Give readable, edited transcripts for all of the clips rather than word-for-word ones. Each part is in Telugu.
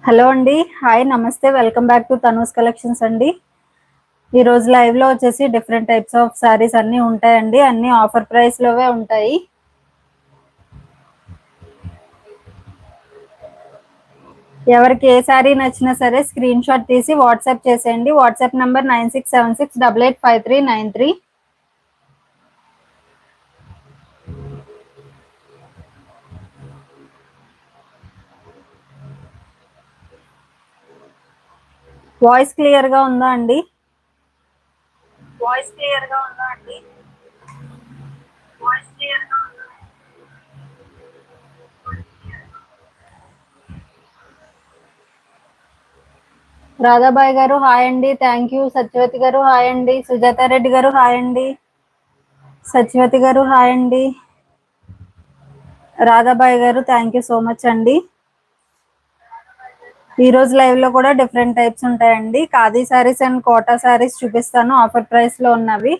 హలో అండి. హాయ్, నమస్తే, welcome back to Tanu's collections అండి. ఈ రోజు లైవ్ లో వచ్చేసి డిఫరెంట్ టైప్స్ ఆఫ్ సారీస్ అన్ని ఉంటాయండి. అన్ని ఆఫర్ ప్రైస్ లోవే ఉంటాయి. ఎవరికి ఏ సారీ నచ్చినా సరే స్క్రీన్ షాట్ తీసి వాట్సాప్ చేసేయండి. WhatsApp number 9676885393. వాయిస్ క్లియర్ గా ఉందా అండి? వాయిస్ క్లియర్ గా ఉందా అండి? వాయిస్ క్లియర్ గా ఉందా? రాధాబాయ్ గారు హాయ్ అండి, థ్యాంక్ యూ. సత్యవతి గారు హాయ్ అండి. సుజాత రెడ్డి గారు హాయ్ అండి. సత్యవతి గారు హాయ్ అండి. రాధాబాయ్ గారు థ్యాంక్ యూ సో మచ్ అండి. ఈ రోజు లైవ్ లో కూడా డిఫరెంట్ టైప్స్ ఉంటాయండి. ఖాదీ సారీస్ అండ్ కోటా సారీస్ చూపిస్తాను, ఆఫర్ ప్రైస్ లో ఉన్నవి.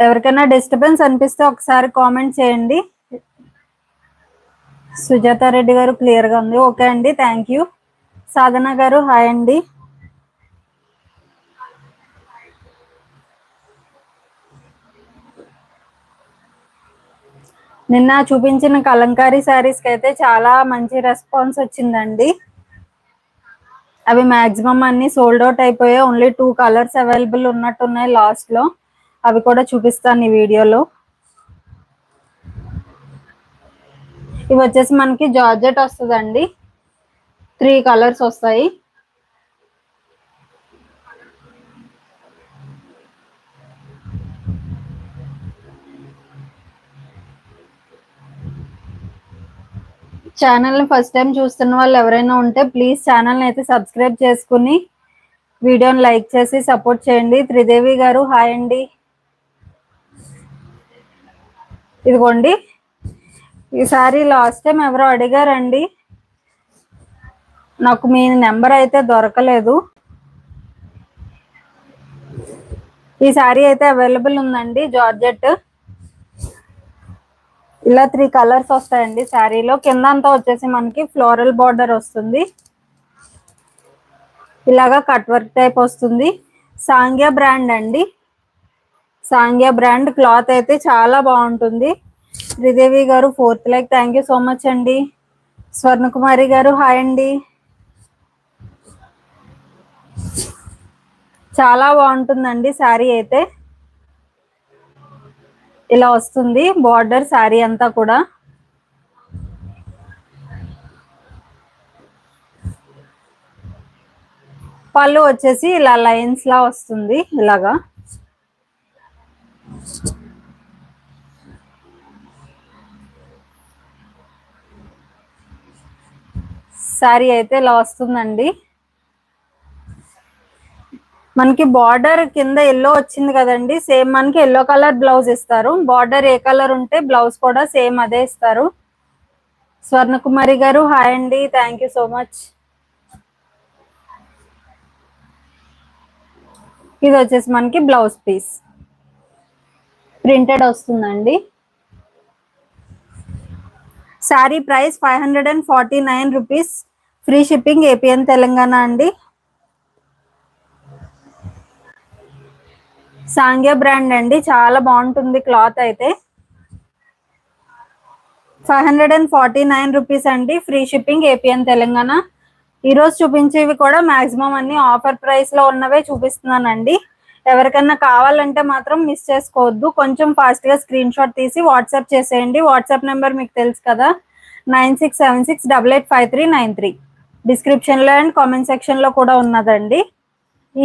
ఎవరికైనా డిస్టర్బెన్స్ అనిపిస్తే ఒకసారి కామెంట్ చేయండి. సుజాత రెడ్డి గారు క్లియర్ గా ఉంది, ఓకే అండి, థ్యాంక్ యూ. సాధన గారు హాయ్ అండి. నిన్న చూపించిన కలంకారీ శారీస్ కి అయితే చాలా మంచి రెస్పాన్స్ వచ్చిందండి. అవి మాక్సిమం అన్ని సోల్డ్ అవుట్ అయిపోయాయి. ఓన్లీ 2 కలర్స్ అవైలబుల్ ఉన్నట్టున్నాయి లాస్ట్ లో. అవి కూడా చూపిస్తాను ఈ వీడియోలో. ఇవి వచ్చేసి మనకి జార్జెట్ వస్తుందండి. 3 కలర్స్ వస్తాయి. ఛానల్ని ఫస్ట్ టైం చూస్తున్న వాళ్ళు ఎవరైనా ఉంటే ప్లీజ్ ఛానల్ని అయితే సబ్స్క్రైబ్ చేసుకుని వీడియోని లైక్ చేసి సపోర్ట్ చేయండి. త్రిదేవి గారు హాయ్ అండి. ఇదిగోండి, ఈసారి లాస్ట్ టైం ఎవరో అడిగారండి, నాకు మీ నెంబర్ అయితే దొరకలేదు. ఈ సారీ అయితే అవైలబుల్ ఉందండి. జార్జెట్ ఇలా 3 కలర్స్ వస్తాయండి శారీలో. కింద అంతా వచ్చేసి మనకి ఫ్లోరల్ బార్డర్ వస్తుంది. ఇలాగా కట్ వర్క్ టైప్ వస్తుంది. సాంగ్యా బ్రాండ్ అండి. సాంగ్యా బ్రాండ్ క్లాత్ అయితే చాలా బాగుంటుంది. శ్రీదేవి గారు 4th like, thank you so much అండి. స్వర్ణకుమారి గారు హాయ్ అండి. చాలా బాగుంటుందండి శారీ అయితే. ఇలా వస్తుంది బార్డర్ శారీ అంతా కూడా. పళ్ళు వచ్చేసి ఇలా లైన్స్ లా వస్తుంది. ఇలాగా శారీ అయితే ఇలా వస్తుందండి. మనకి బార్డర్ కింద ఎల్లో వచ్చింది కదండి, సేమ్ మనకి ఎల్లో కలర్ బ్లౌజ్ ఇస్తారు. బార్డర్ ఏ కలర్ ఉంటే బ్లౌజ్ కూడా సేమ్ అదే ఇస్తారు. స్వర్ణకుమారి గారు హాయ్ అండి, థ్యాంక్ యూ సో మచ్. ఇది వచ్చేసి మనకి బ్లౌజ్ పీస్ ప్రింటెడ్ వస్తుందండి. Sari price 549 rupees. Free shipping APN Telangana అండి. సాంగ్యా బ్రాండ్ అండి, చాలా బాగుంటుంది క్లాత్ అయితే. 549 రూపీస్ అండి. Free shipping APN Telangana. ఈరోజు చూపించేవి కూడా మాక్సిమం అన్ని ఆఫర్ ప్రైస్ లో ఉన్నవే చూపిస్తున్నానండి. ఎవరికన్నా కావాలంటే మాత్రం మిస్ చేసుకోవద్దు. కొంచెం ఫాస్ట్ గా స్క్రీన్ షాట్ తీసి వాట్సాప్ చేసేయండి. వాట్సాప్ నెంబర్ మీకు తెలుసు కదా, 9676885393. డిస్క్రిప్షన్ లో అండ్ కామెంట్ సెక్షన్ లో కూడా ఉన్నదండి.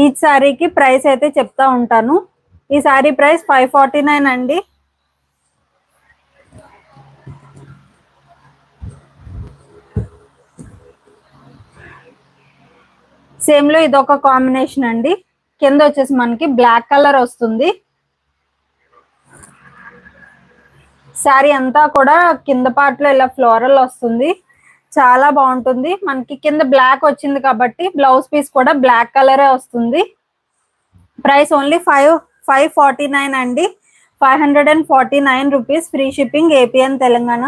ఈ సారీకి ప్రైస్ అయితే చెప్తా ఉంటాను. ఈ సారీ ప్రైస్ 549 అండి. సేమ్ లో ఇదొక కాంబినేషన్ అండి. కింద వచ్చేసి మనకి బ్లాక్ కలర్ వస్తుంది. శారీ అంతా కూడా కింద పార్ట్ లో ఇలా ఫ్లోరల్ వస్తుంది. చాలా బాగుంటుంది. మనకి కింద బ్లాక్ వచ్చింది కాబట్టి బ్లౌజ్ పీస్ కూడా బ్లాక్ కలరే వస్తుంది. ప్రైస్ ఓన్లీ 549 అండి. 549 rupees. Free shipping APN Telangana.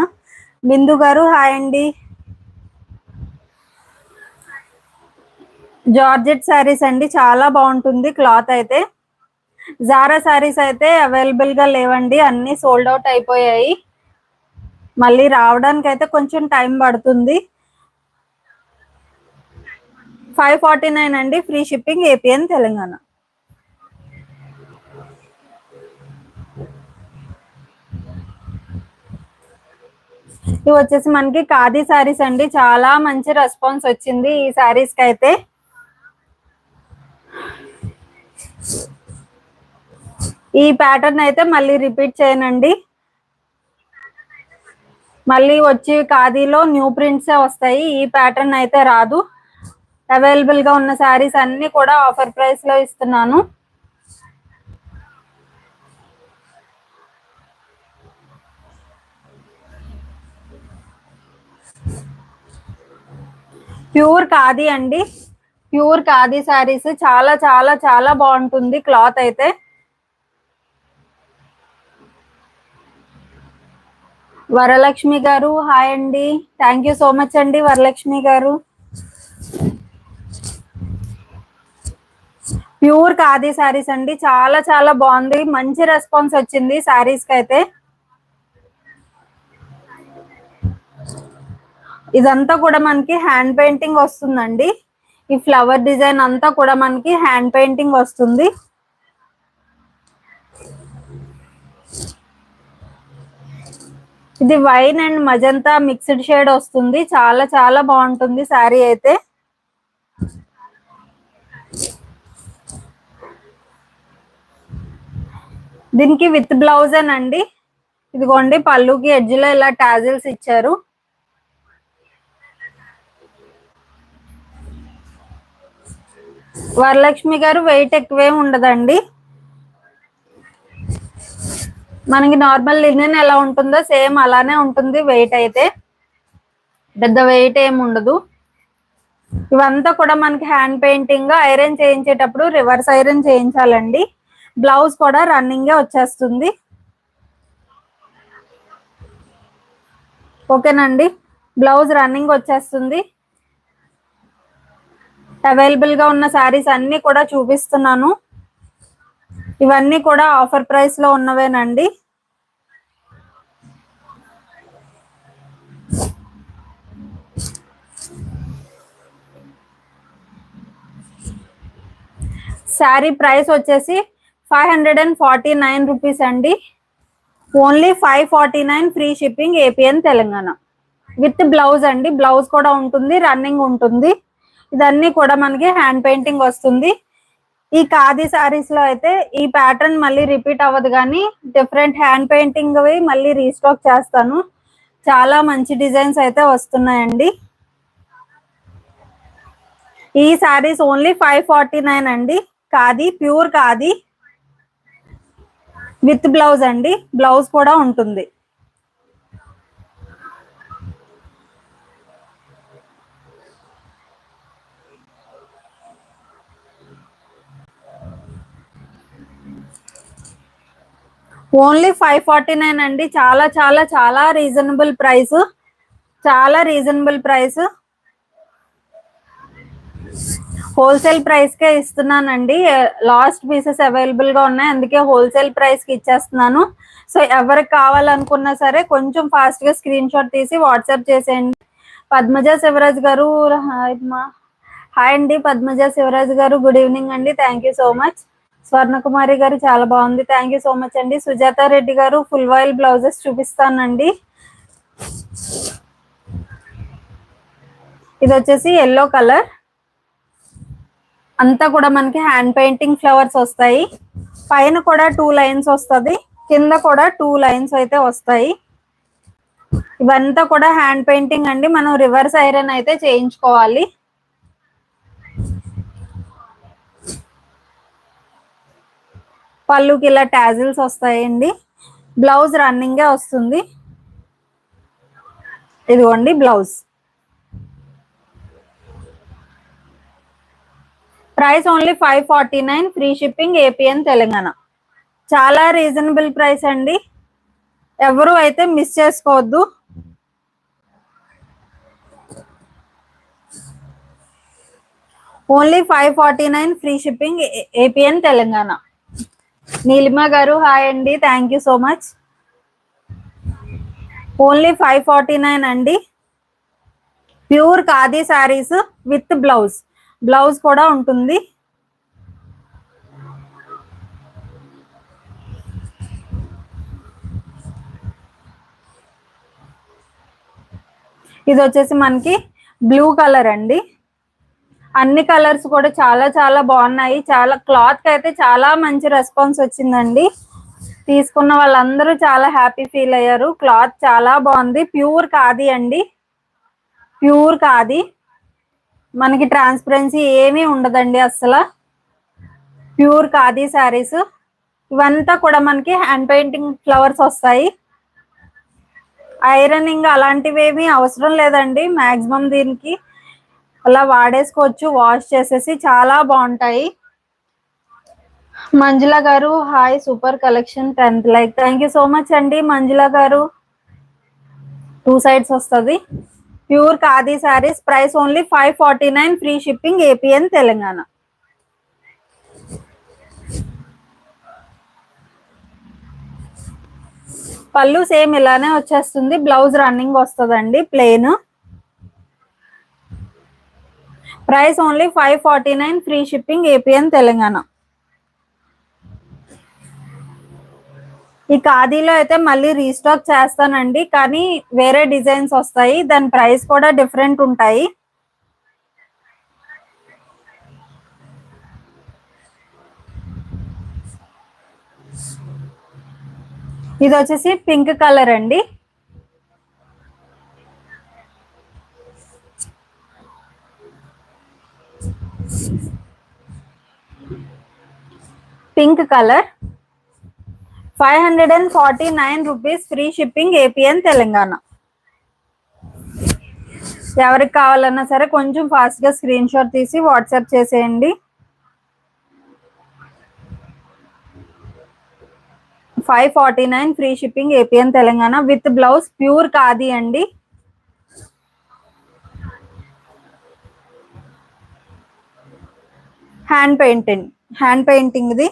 Bindu గారు హాయ్ అండి. జార్జెట్ శారీస్ అండి, చాలా బాగుంటుంది క్లాత్ అయితే. జారా శారీస్ అయితే అవైలబుల్ గా లేవండి, అన్ని సోల్డ్ అవుట్ అయిపోయాయి. మళ్ళీ రావడానికి అయితే కొంచెం టైం పడుతుంది. 549 అండి, ఫ్రీ షిప్పింగ్ ఏపీఎన్ తెలంగాణ. ఇవి వచ్చేసి మనకి ఖాదీ శారీస్ అండి, చాలా మంచి రెస్పాన్స్ వచ్చింది ఈ శారీస్ కి అయితే. ఈ ప్యాటర్న్ అయితే మళ్ళీ రిపీట్ చేయనండి, మళ్ళీ వచ్చి ఖాదీలో న్యూ ప్రింట్స్ వస్తాయి, ఈ ప్యాటర్న్ అయితే రాదు. అవైలబుల్ గా ఉన్న శారీస్ అన్ని కూడా ఆఫర్ ప్రైస్ లో ఇస్తున్నాను. ప్యూర్ ఖాదీ అండి, ప్యూర్ ఖాదీ శారీస్ చాలా చాలా చాలా బాగుంటుంది క్లాత్ అయితే. వరలక్ష్మి గారు హాయ్ అండి, థ్యాంక్ యూ సో మచ్ అండి వరలక్ష్మి గారు. ప్యూర్ ఖాదీ శారీస్ అండి, చాలా చాలా బాగుంది, మంచి రెస్పాన్స్ వచ్చింది శారీస్ కి అయితే. ఇదంతా కూడా మనకి హ్యాండ్ పెయింటింగ్ వస్తుందండి, ఈ ఫ్లవర్ డిజైన్ అంతా కూడా మనకి హ్యాండ్ పెయింటింగ్ వస్తుంది. ఇది wine and magenta mixed shade వస్తుంది, చాలా చాలా బాగుంటుంది శారీ అయితే. దీనికి విత్ బ్లౌజ్ అండి, ఇదిగోండి పళ్ళుకి ఎడ్జ్ లో ఇలా టాజిల్స్ ఇచ్చారు. వరలక్ష్మి గారు వెయిట్ ఎక్కువే ఉండదండి, మనకి నార్మల్ లినెన్ ఎలా ఉంటుందో సేమ్ అలానే ఉంటుంది, వెయిట్ అయితే పెద్ద వెయిట్ ఏమి ఉండదు. ఇవంతా కూడా మనకి హ్యాండ్ పెయింటింగ్, ఐరన్ చేయించేటప్పుడు రివర్స్ ఐరన్ చేయించాలండి. బ్లౌజ్ కూడా రన్నింగ్ వచ్చేస్తుంది. ఓకేనండి, బ్లౌజ్ రన్నింగ్ వచ్చేస్తుంది. అవైలబుల్ గా ఉన్న శారీస్ అన్ని కూడా చూపిస్తున్నాను, ఇవన్నీ కూడా ఆఫర్ ప్రైస్ లో ఉన్నవేనండి. శారీ ప్రైస్ వచ్చేసి 549 రూపీస్ అండి, only 549 free shipping APN Telangana. With blouse అండి, బ్లౌజ్ కూడా ఉంటుంది, రన్నింగ్ ఉంటుంది. ఇదన్నీ కూడా మనకి హ్యాండ్ పెయింటింగ్ వస్తుంది. ఈ ఖాదీ శారీస్ లో అయితే ఈ ప్యాటర్న్ మళ్ళీ రిపీట్ అవ్వదు, కానీ డిఫరెంట్ హ్యాండ్ పెయింటింగ్ మళ్ళీ రీస్టాక్ చేస్తాను. చాలా మంచి డిజైన్స్ అయితే వస్తున్నాయండి. ఈ శారీస్ ఓన్లీ 549 అండి, khadi pure khadi with blouse అండి, బ్లౌజ్ కూడా ఉంటుంది. ఓన్లీ 549 అండి, చాలా చాలా చాలా రీజనబుల్ ప్రైస్, చాలా రీజనబుల్ ప్రైస్. హోల్సేల్ ప్రైస్ కే ఇస్తున్నానండి, లాస్ట్ పీసెస్ అవైలబుల్ గా ఉన్నాయి, అందుకే హోల్సేల్ ప్రైస్ కి ఇచ్చేస్తున్నాను. సో ఎవరికి కావాలనుకున్నా సరే కొంచెం ఫాస్ట్ గా స్క్రీన్ షాట్ తీసి వాట్సాప్ చేసేయండి. పద్మజ శివరాజ్ గారు హాయ్ అండి, పద్మజ శివరాజ్ గారు గుడ్ ఈవినింగ్ అండి, thank you so much. Swarnakumari గారు చాలా బాగుంది, థ్యాంక్ యూ సో మచ్ అండి. సుజాత రెడ్డి గారు ఫుల్ వాయిల్ బ్లౌజెస్ చూపిస్తానండి. ఇది వచ్చేసి ఎల్లో కలర్, అంతా కూడా మనకి హ్యాండ్ పెయింటింగ్ ఫ్లవర్స్ వస్తాయి, పైన కూడా 2 లైన్స్ వస్తుంది, కింద కూడా 2 లైన్స్ అయితే వస్తాయి. ఇవంతా కూడా హ్యాండ్ పెయింటింగ్ అండి, మనం రివర్స్ ఐరన్ అయితే చేయించుకోవాలి. పళ్ళుకి ఇలా టాజిల్స్ వస్తాయండి, బ్లౌజ్ రన్నింగే వస్తుంది. ఇదిగోండి blouse. Price only 549 free shipping APN Telangana. చాలా రీజనబుల్ ప్రైస్ అండి, ఎవరు అయితే మిస్ చేసుకోవద్దు. Only 549 free shipping APN Telangana. Neelima గారు హాయ్ అండి, thank you so much. Only 549 అండి. Pure khadi saris with blouse, blouse కూడా ఉంటుంది. ఇది వచ్చేసి మనకి బ్లూ కలర్ అండి. అన్ని కలర్స్ కూడా చాలా చాలా బాగున్నాయి. చాలా క్లాత్ అయితే చాలా మంచి రెస్పాన్స్ వచ్చిందండి. తీసుకున్న వాళ్ళందరూ చాలా హ్యాపీ ఫీల్ అయ్యారు. క్లాత్ చాలా బాగుంది. ప్యూర్ ఖాదీ అండి, ప్యూర్ ఖాదీ. మనకి ట్రాన్స్పరెన్సీ ఏమీ ఉండదండి అసలు. ప్యూర్ ఖాదీ శారీస్ ఇవంతా కూడా మనకి హ్యాండ్ పెయింటింగ్ ఫ్లవర్స్ వస్తాయి. ఐరనింగ్ అలాంటివి ఏమీ అవసరం లేదండి. మాక్సిమం దీనికి అలా వాడేసుకోవచ్చు, వాష్ చేసేసి. చాలా బాగుంటాయి. మంజుల గారు hi, super collection 10th like. Thank you so much అండి మంజుల గారు. 2 సైడ్స్ వస్తుంది. Pure khadi saris, price only 549 free shipping APN Telangana. పళ్ళు సేమ్ ఇలానే వచ్చేస్తుంది. బ్లౌజ్ రన్నింగ్ వస్తుందండి plain. Price only 549 free shipping APN Telangana. ఈ ఖాదీలో అయితే మళ్ళీ రీస్టాక్ చేస్తానండి, కానీ వేరే డిజైన్స్ వస్తాయి. దాని ప్రైస్ కూడా డిఫరెంట్ ఉంటాయి. ఇది వచ్చేసి పింక్ కలర్ అండి. Pink colour 549 rupees free shipping APN Telangana. ఎవరికి కావాలన్నా సరే కొంచెం ఫాస్ట్గా స్క్రీన్ షాట్ తీసి వాట్సాప్ చేసేయండి. 549 free shipping APN Telangana with blouse. Pure khadi అండి. హ్యాండ్ పెయింటింగ్ ఇది.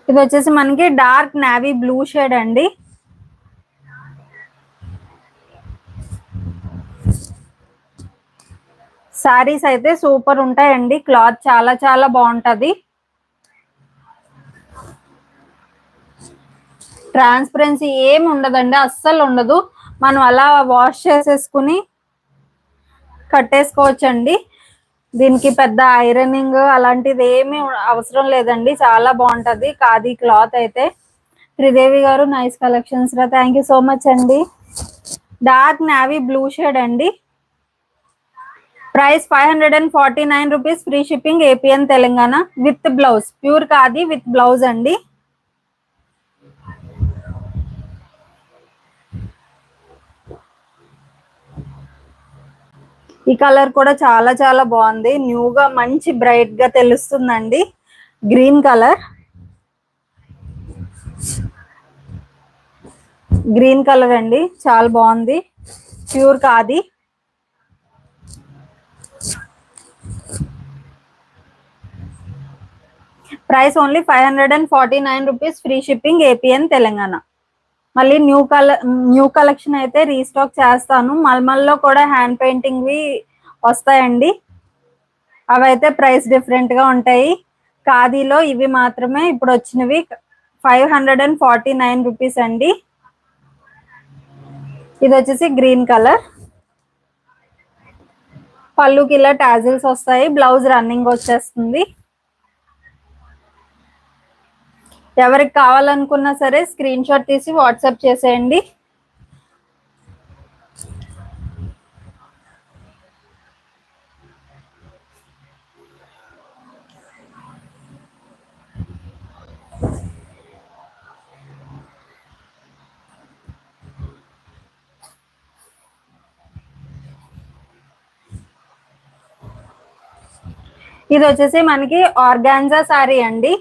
ఇది వచ్చేసి మనకి డార్క్ నావీ బ్లూ షేడ్ అండి. సారీస్ అయితే సూపర్ ఉంటాయండి. క్లాత్ చాలా చాలా బాగుంటది. ట్రాన్స్పరెన్సీ ఏమి ఉండదండి, అస్సలు ఉండదు. మనం అలా వాష్ చేసేసుకుని కట్టేసుకోవచ్చండి. దీనికి పెద్ద ఐరనింగ్ అలాంటిది ఏమీ అవసరం లేదండి. చాలా బాగుంటది ఖాదీ క్లాత్ అయితే. త్రిదేవి గారు నైస్ కలెక్షన్స్ రా, థ్యాంక్ యూ సో మచ్ అండి. డార్క్ నావీ బ్లూ షేడ్ అండి. Price 549 rupees free shipping APN Telangana with blouse. Pure khadi with blouse అండి. ఈ కలర్ కూడా చాలా చాలా బాగుంది. న్యూగా మంచి బ్రైట్ గా తెలుస్తుందండి. గ్రీన్ కలర్, గ్రీన్ కలర్ అండి, చాలా బాగుంది. Pure khadi. Price only 549 rupees free shipping APN Telangana. మళ్ళీ న్యూ కలెక్షన్ అయితే రీస్టాక్ చేస్తాను. మల్మల్లో కూడా హ్యాండ్ పెయింటింగ్వి వస్తాయండి. అవైతే ప్రైస్ డిఫరెంట్ గా ఉంటాయి. ఖాదీలో ఇవి మాత్రమే ఇప్పుడు వచ్చినవి. 549 రూపీస్ అండి. ఇది వచ్చేసి గ్రీన్ కలర్. పళ్ళుకి ఇలా టాజిల్స్ వస్తాయి. బ్లౌజ్ రన్నింగ్ వచ్చేస్తుంది. ఎవరికి కావాలనుకున్నా సరే స్క్రీన్ షాట్ తీసి వాట్సాప్ చేసేయండి. ఇది వచ్చేసి మనకి ఆర్గాన్జా సారీ అండి,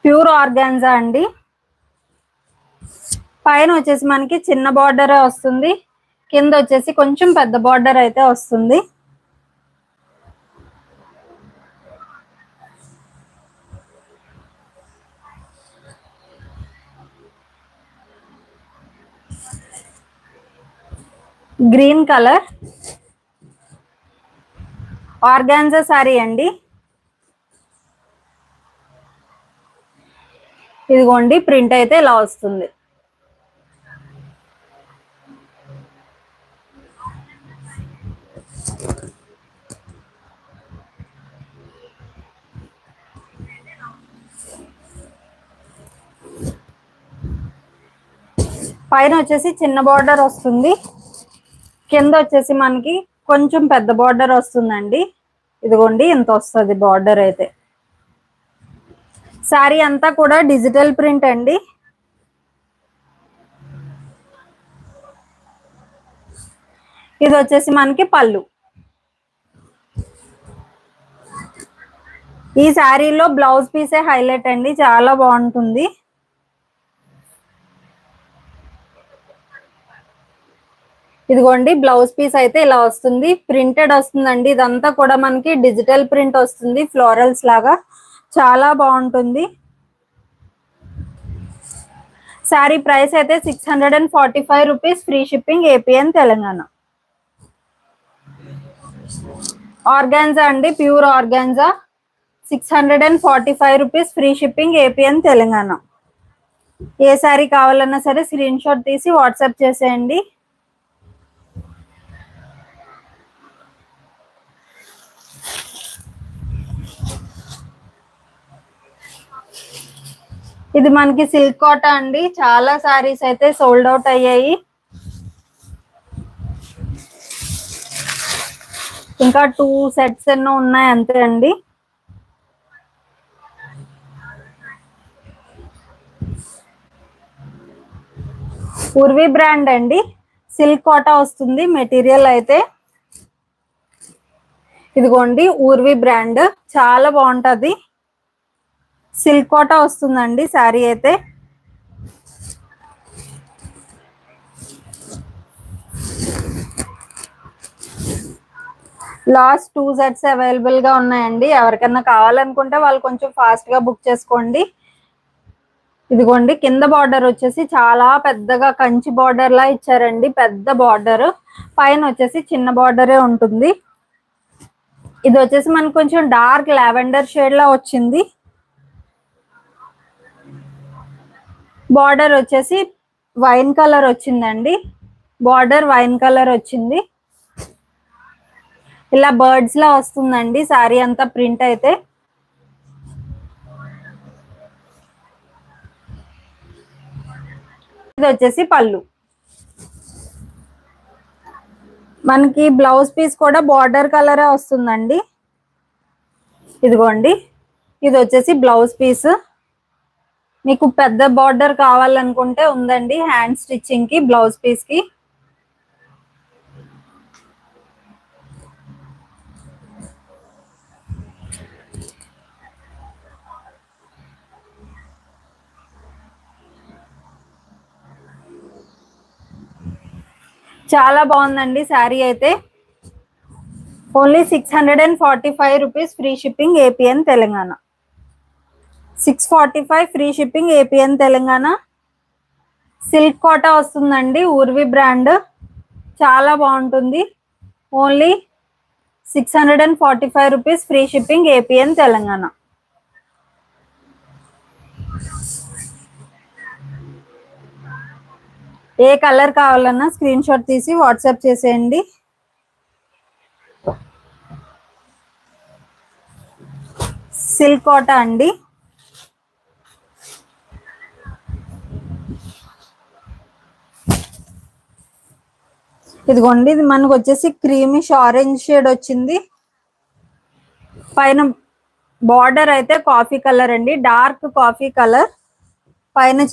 ప్యూర్ ఆర్గాన్జా అండి. పైన వచ్చేసి మనకి చిన్న బార్డర్ వస్తుంది, కింద వచ్చేసి కొంచెం పెద్ద బార్డర్ అయితే వస్తుంది. గ్రీన్ కలర్ ఆర్గాన్జా సారీ అండి. ఇదిగోండి ప్రింట్ అయితే ఇలా వస్తుంది. పైన వచ్చేసి చిన్న బార్డర్ వస్తుంది, కింద వచ్చేసి మనకి కొంచెం పెద్ద బార్డర్ వస్తుందండి. ఇదిగోండి ఇంత వస్తుంది బార్డర్ అయితే. శారీ అంతా కూడా డిజిటల్ ప్రింట్ అండి. ఇది వచ్చేసి మనకి పళ్ళు. ఈ శారీలో బ్లౌజ్ పీసే హైలైట్ అండి, చాలా బాగుంటుంది. ఇదిగోండి బ్లౌజ్ పీస్ అయితే ఇలా వస్తుంది, ప్రింటెడ్ వస్తుందండి. ఇదంతా కూడా మనకి డిజిటల్ ప్రింట్ వస్తుంది, ఫ్లోరల్స్ లాగా చాలా బాగుంటుంది. శారీ ప్రైస్ అయితే 645 rupees, free shipping, AP and Telangana. Organza అండి, pure organza, 645 rupees, free shipping, AP and Telangana. ఏ శారీ కావాలన్నా సరే స్క్రీన్ షాట్ తీసి వాట్సాప్ చేసేయండి. ఇది మనకి సిల్క్ కోట అండి, చాలా సారీస్ అయితే సోల్డ్ అవుట్ అయ్యాయి. ఇంకా 2 సెట్స్ ఎన్నో ఉన్నాయి అంతే అండి. పూర్వీ బ్రాండ్ అండి, సిల్క్ కోట వస్తుంది మెటీరియల్ అయితే. ఇదిగోండి ఊర్వి బ్రాండ్, చాలా బాగుంటది. సిల్క్ కోట వస్తుందండి శారీ అయితే. లాస్ట్ 2 సెట్స్ అవైలబుల్ గా ఉన్నాయండి, ఎవరికన్నా కావాలనుకుంటే వాళ్ళు కొంచెం ఫాస్ట్ గా బుక్ చేసుకోండి. ఇదిగోండి కింద బార్డర్ వచ్చేసి చాలా పెద్దగా కంచి బార్డర్ లా ఇచ్చారండి, పెద్ద బార్డర్. పైన వచ్చేసి చిన్న బార్డరే ఉంటుంది. ఇది వచ్చేసి మనకు కొంచెం డార్క్ లావెండర్ షేడ్ లా వచ్చింది. బార్డర్ వచ్చేసి వైన్ కలర్ వచ్చిందండి, బార్డర్ వైన్ కలర్ వచ్చింది. ఇలా బర్డ్స్ లా వస్తుందండి శారీ అంతా ప్రింట్ అయితే. ఇది వచ్చేసి పళ్ళు. మనకి బ్లౌజ్ పీస్ కూడా బార్డర్ కలరే వస్తుందండి. ఇదిగోండి ఇది వచ్చేసి బ్లౌజ్ పీస్. మీకు పెద్ద బార్డర్ కావాలనుకుంటే ఉందండి హ్యాండ్ స్టిచ్చింగ్ కి, బ్లౌజ్ పీస్ కి. చాలా బాగుందండి శారీ అయితే. Only 645 rupees, free shipping, AP and Telangana. 645 free shipping, AP and Telangana. Silk Kota వస్తుందండి, ఊర్వి బ్రాండ్, చాలా బాగుంటుంది. Only 645 rupees, free shipping, AP and Telangana. ఏ కలర్ కావాలన్నా స్క్రీన్ షాట్ తీసి వాట్సాప్ చేసేయండి. సిల్క్ కోట అండి. ఇదిగోండి ఇది మనకు వచ్చేసి క్రీమిష్ ఆరెంజ్ షేడ్ వచ్చింది. పైన బార్డర్ అయితే కాఫీ కలర్ అండి, డార్క్ కాఫీ కలర్. పైన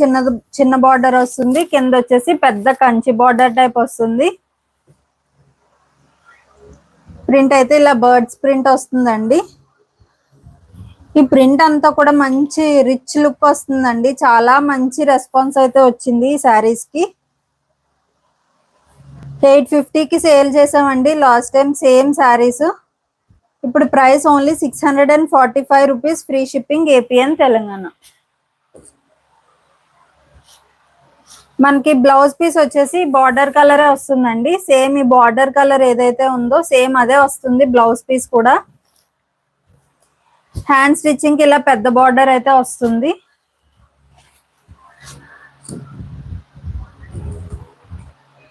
చిన్న బార్డర్ వస్తుంది, కింద వచ్చేసి పెద్ద కంచి బార్డర్ టైప్ వస్తుంది. ప్రింట్ అయితే ఇలా బర్డ్స్ ప్రింట్ వస్తుందండి. ఈ ప్రింట్ అంతా కూడా మంచి రిచ్ లుక్ వస్తుందండి. చాలా మంచి రెస్పాన్స్ అయితే వచ్చింది ఈ శారీస్ కి. 850కి సేల్ చేసామండి లాస్ట్ టైం సేమ్ శారీస్. ఇప్పుడు price only 645 rupees, free shipping, APN Telangana. మనకి బ్లౌజ్ పీస్ వచ్చేసి బార్డర్ కలరే వస్తుందండి. సేమ్ ఈ బార్డర్ కలర్ ఏదైతే ఉందో సేమ్ అదే వస్తుంది బ్లౌజ్ పీస్ కూడా. హ్యాండ్ స్టిచ్చింగ్ కి ఇలా పెద్ద బార్డర్ అయితే వస్తుంది.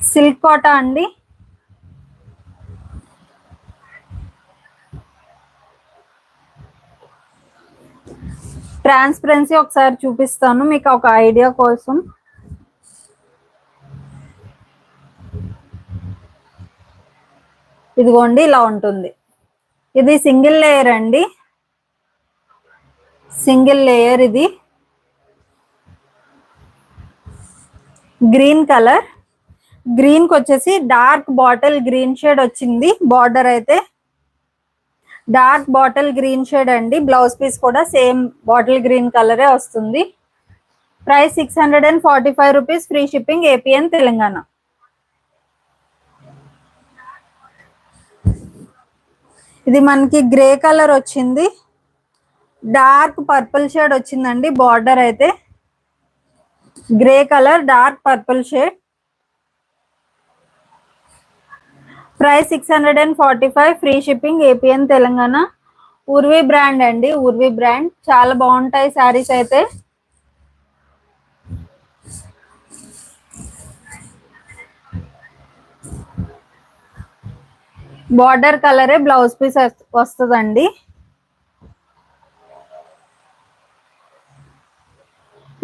సిల్క్ కోటా అండి. ట్రాన్స్పరెన్సీ ఒకసారి చూపిస్తాను మీకు ఒక ఐడియా కోసం. ఇదిగోండి ఇలా ఉంటుంది. ఇది సింగిల్ లేయర్ అండి, సింగిల్ లేయర్. ఇది గ్రీన్ కలర్, గ్రీన్ కి వచ్చేసి డార్క్ బాటిల్ గ్రీన్ షేడ్ వచ్చింది. బార్డర్ అయితే డార్క్ బాటిల్ గ్రీన్ షేడ్ అండి. బ్లౌజ్ పీస్ కూడా సేమ్ బాటిల్ గ్రీన్ కలరే వస్తుంది. Price 645 rupees, free shipping, APN Telangana. ఇది మనకి గ్రే కలర్ వచ్చింది, డార్క్ పర్పుల్ షేడ్ వచ్చిందండి. బార్డర్ అయితే grey colour dark purple shade. Price 645, free shipping, APN Telangana. Urvi brand అండి, ఉర్వి బ్రాండ్. చాలా బాగుంటాయి శారీస్ అయితే. బార్డర్ కలరే బ్లౌజ్ పీస్ వస్తుందండి.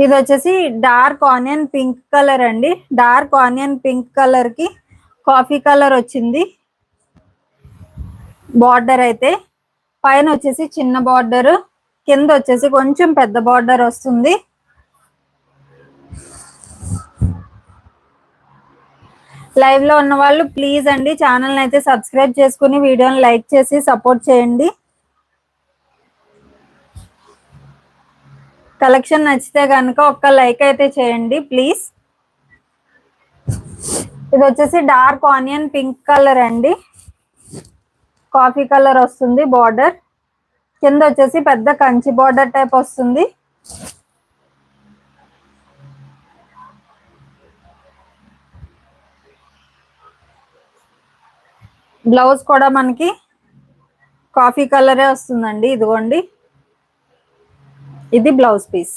ఇది వచ్చేసి డార్క్ ఆనియన్ పింక్ కలర్ అండి. డార్క్ ఆనియన్ పింక్ కలర్ కి కాఫీ కలర్ వచ్చింది బార్డర్ అయితే. పైన వచ్చేసి చిన్న బార్డర్, కింద వచ్చేసి కొంచెం పెద్ద బార్డర్ వస్తుంది. లైవ్ లో ఉన్న వాళ్ళు ప్లీజ్ అండి ఛానల్ అయితే సబ్స్క్రైబ్ చేసుకుని వీడియోని లైక్ చేసి సపోర్ట్ చేయండి. కలెక్షన్ నచ్చితే కనుక ఒక్క లైక్ అయితే చేయండి ప్లీజ్. ఇది వచ్చేసి డార్క్ ఆనియన్ పింక్ కలర్ అండి, కాఫీ కలర్ వస్తుంది బార్డర్. కింద వచ్చేసి పెద్ద కంచి బార్డర్ టైప్ వస్తుంది. బ్లౌజ్ కూడా మనకి కాఫీ కలరే వస్తుందండి. ఇదిగోండి ఇది blouse piece.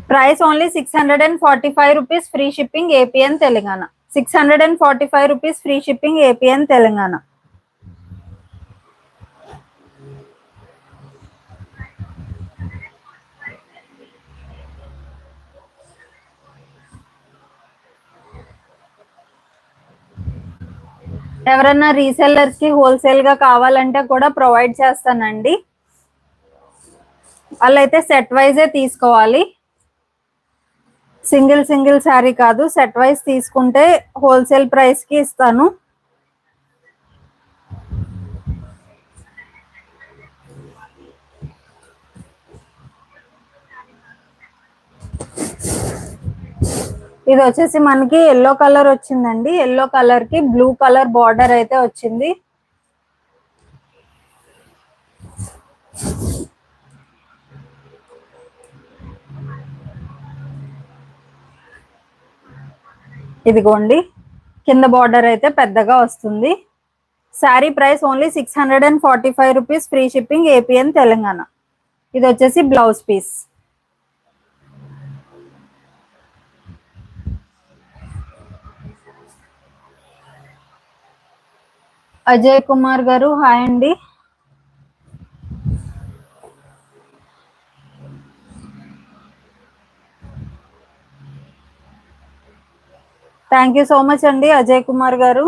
Price only 645 rupees, free shipping, APN Telangana. 645 rupees, free shipping, APN Telangana. ఎవరైనా రీసెల్లర్స్ కి హోల్సేల్ గా కావాలంటే కూడా ప్రొవైడ్ చేస్తానండి. వాళ్ళైతే సెట్ వైజే తీసుకోవాలి, సింగిల్ సింగిల్ శారీ కాదు. సెట్ వైజ్ తీసుకుంటే హోల్సేల్ ప్రైస్ కి ఇస్తాను. ఇది వచ్చేసి మనకి ఎల్లో కలర్ వచ్చిందండి. ఎల్లో కలర్ కి బ్లూ కలర్ బార్డర్ అయితే వచ్చింది. ఇదిగోండి కింద బార్డర్ అయితే పెద్దగా వస్తుంది. Sari price only 645 rupees, free shipping, APN Telangana. ఇది వచ్చేసి బ్లౌజ్ పీస్. అజయ్ కుమార్ గారు హాయ్ అండి. థ్యాంక్ యూ సో మచ్ అండి అజయ్ కుమార్ గారు.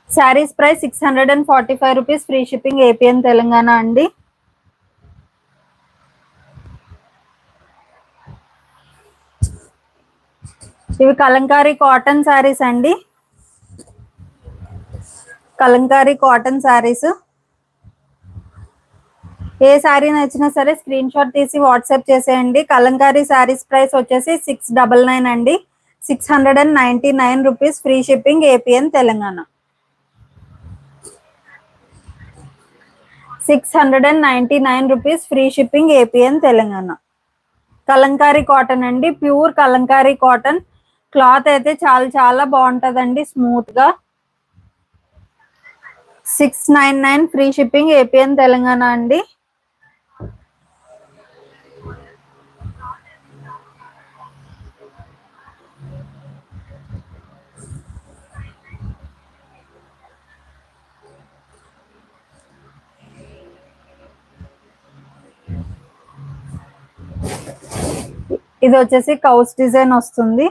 Saris price 645 rupees, free shipping, APN Telangana అండి. ఇవి కలంకారీ కాటన్ శారీస్ అండి. కలంకారీ కాటన్ శారీస్. ఏ శారీ నచ్చినా సరే స్క్రీన్ షాట్ తీసి వాట్సాప్ చేసేయండి. కలంకారీ శారీస్ ప్రైస్ వచ్చేసి 699 అండి. 699 rupees. Free shipping APN Telangana. 699 rupees. Free shipping APN Telangana. Kalamkari cotton అండి, ప్యూర్ కలంకారీ కాటన్. క్లాత్ అయితే చాలా చాలా బాగుంటుందండి, స్మూత్ గా. 699 ఫ్రీ షిప్పింగ్ ఏపీఎన్ తెలంగాణ అండి. ఇది వచ్చేసి కౌస్ డిజైన్ వస్తుంది.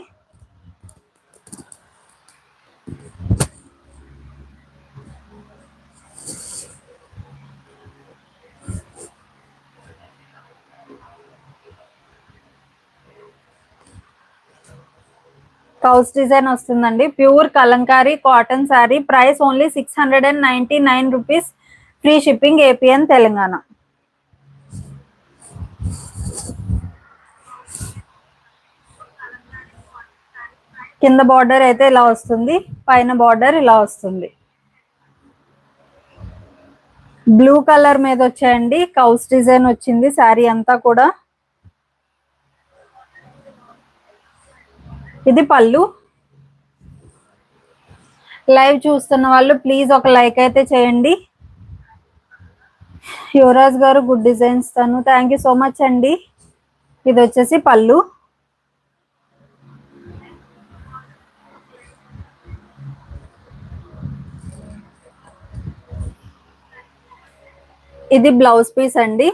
కౌస్ డిజైన్ వస్తుందండి, pure Kalamkari cotton sari. Price only 699 rupees. Free shipping APN Telangana. కింద బార్డర్ అయితే ఇలా వస్తుంది, పైన బార్డర్ ఇలా వస్తుంది. బ్లూ కలర్ మీద వచ్చాయండి, కౌస్ డిజైన్ వచ్చింది శారీ అంతా కూడా. ఇది పళ్ళు. లైవ్ చూస్తున్న వాళ్ళు ప్లీజ్ ఒక లైక్ అయితే చేయండి. యువరాజ్ గారు గుడ్ డిజైన్స్ తను, థ్యాంక్ యూ సో మచ్ అండి. ఇది వచ్చేసి పళ్ళు. ఇది బ్లౌజ్ పీస్ అండి,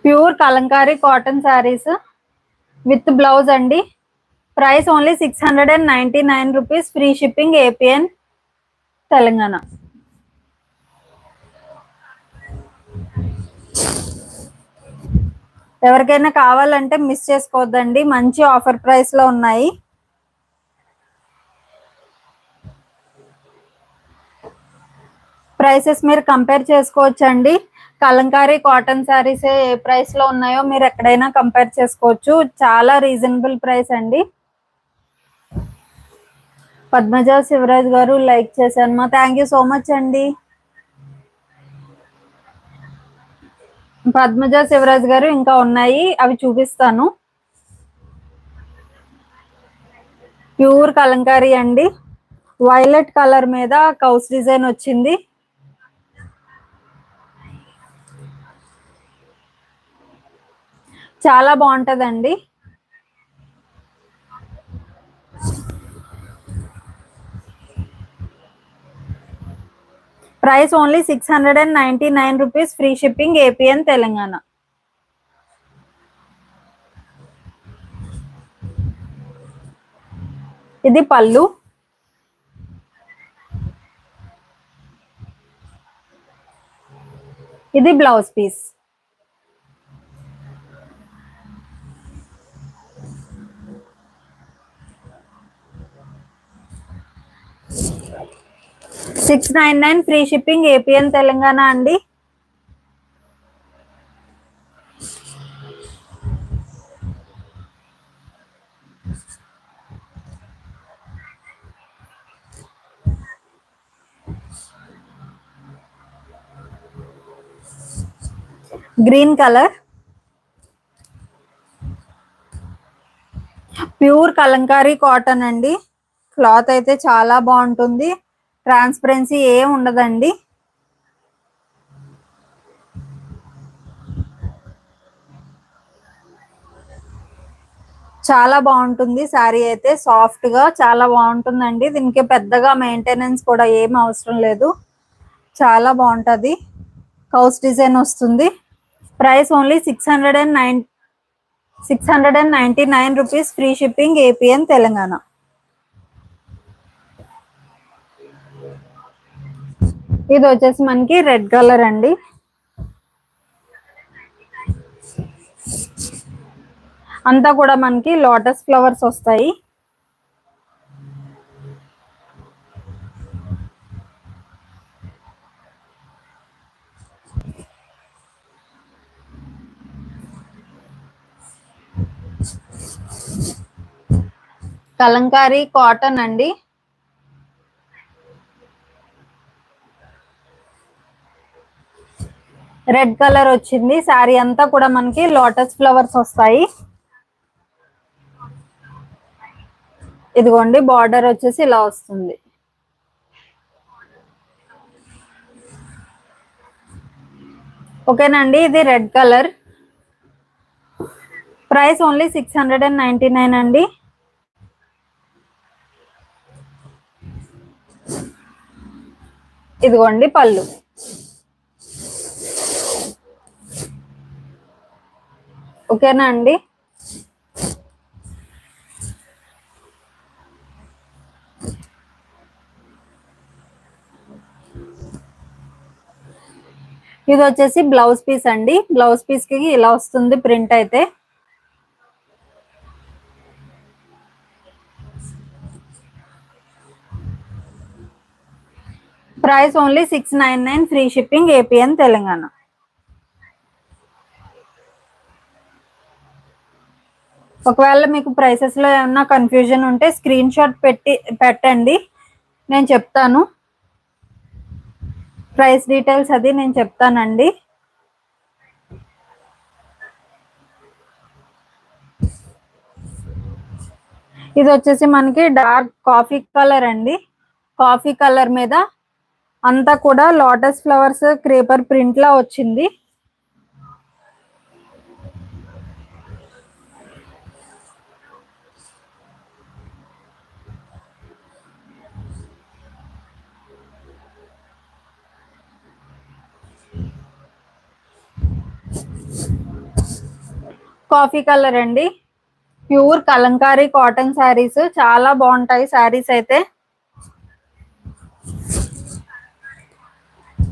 pure Kalamkari cotton saris with blouse అండి. Price only 699 rupees. Free shipping APN Telangana. ఎవరికైనా కావాలంటే మిస్ చేసుకోవద్దండి, మంచి ఆఫర్ ప్రైస్ లో ఉన్నాయి. ప్రైసెస్ మీరు కంపేర్ చేసుకోవచ్చండి. కలంకారీ కాటన్ శారీస్ ఏ ప్రైస్ లో ఉన్నాయో మీరు ఎక్కడైనా కంపేర్ చేసుకోవచ్చు. చాలా రీజనబుల్ ప్రైస్ అండి. పద్మజ శివరాజ్ గారు లైక్ చేశాను మా, థ్యాంక్ యూ సో మచ్ అండి. పద్మజ శివరాజ్ గారు ఇంకా ఉన్నాయి, అవి చూపిస్తాను. ప్యూర్ కలంకారీ అండి, వైలెట్ కలర్ మీద కౌస్ డిజైన్ వచ్చింది. చాలా బాగుంటదండి. Price only 699 rupees. Free shipping APN Telangana. ఇది పళ్ళు. ఇది blouse piece. $699 free shipping APN Telangana అండి. Green colour, pure Kalamkari cotton అండి. క్లాత్ అయితే చాలా బాగుంటుంది, ట్రాన్స్పరెన్సీ ఏం ఉండదండి. చాలా బాగుంటుంది శారీ అయితే, సాఫ్ట్ గా చాలా బాగుంటుందండి. దీనికి పెద్దగా మెయింటెనెన్స్ కూడా ఏం అవసరం లేదు, చాలా బాగుంటది. కౌస్ డిజైన్ వస్తుంది. Price only 699 rupees. Free shipping APN Telangana. ఇది వచ్చేసి మనకి రెడ్ కలర్ అండి, అంతా కూడా మనకి లోటస్ ఫ్లవర్స్ వస్తాయి. కలంకారీ కాటన్ అండి. రెడ్ కలర్ వచ్చింది. శారీ అంతా కూడా మనకి లోటస్ ఫ్లవర్స్ వస్తాయి. ఇదిగోండి బార్డర్ వచ్చేసి ఇలా వస్తుంది. ఓకేనండి, ఇది రెడ్ కలర్. ప్రైస్ ఓన్లీ 699 అండి. ఇదిగోండి పళ్ళు. ఓకేనా అండి. ఇది వచ్చేసి బ్లౌజ్ పీస్ అండి. బ్లౌజ్ పీస్ కి ఇలా వస్తుంది ప్రింట్ అయితే. Price only 699, free shipping, APN Telangana. ఒకవేళ మీకు ప్రైసెస్ లో ఏమన్నా కన్ఫ్యూజన్ ఉంటే స్క్రీన్ షాట్ పెట్టండి, నేను చెప్తాను. ప్రైస్ డీటెయిల్స్ అది నేను చెప్తానండి. ఇది వచ్చేసి మనకి డార్క్ కాఫీ కలర్ అండి. కాఫీ కలర్ మీద అంతా కూడా లోటస్ ఫ్లవర్స్ క్రేపర్ ప్రింట్ లా వచ్చింది. కాఫీ కలర్ అండి. ప్యూర్ కలంకారీ కాటన్ శారీస్ చాలా బాగుంటాయి. శారీస్ అయితే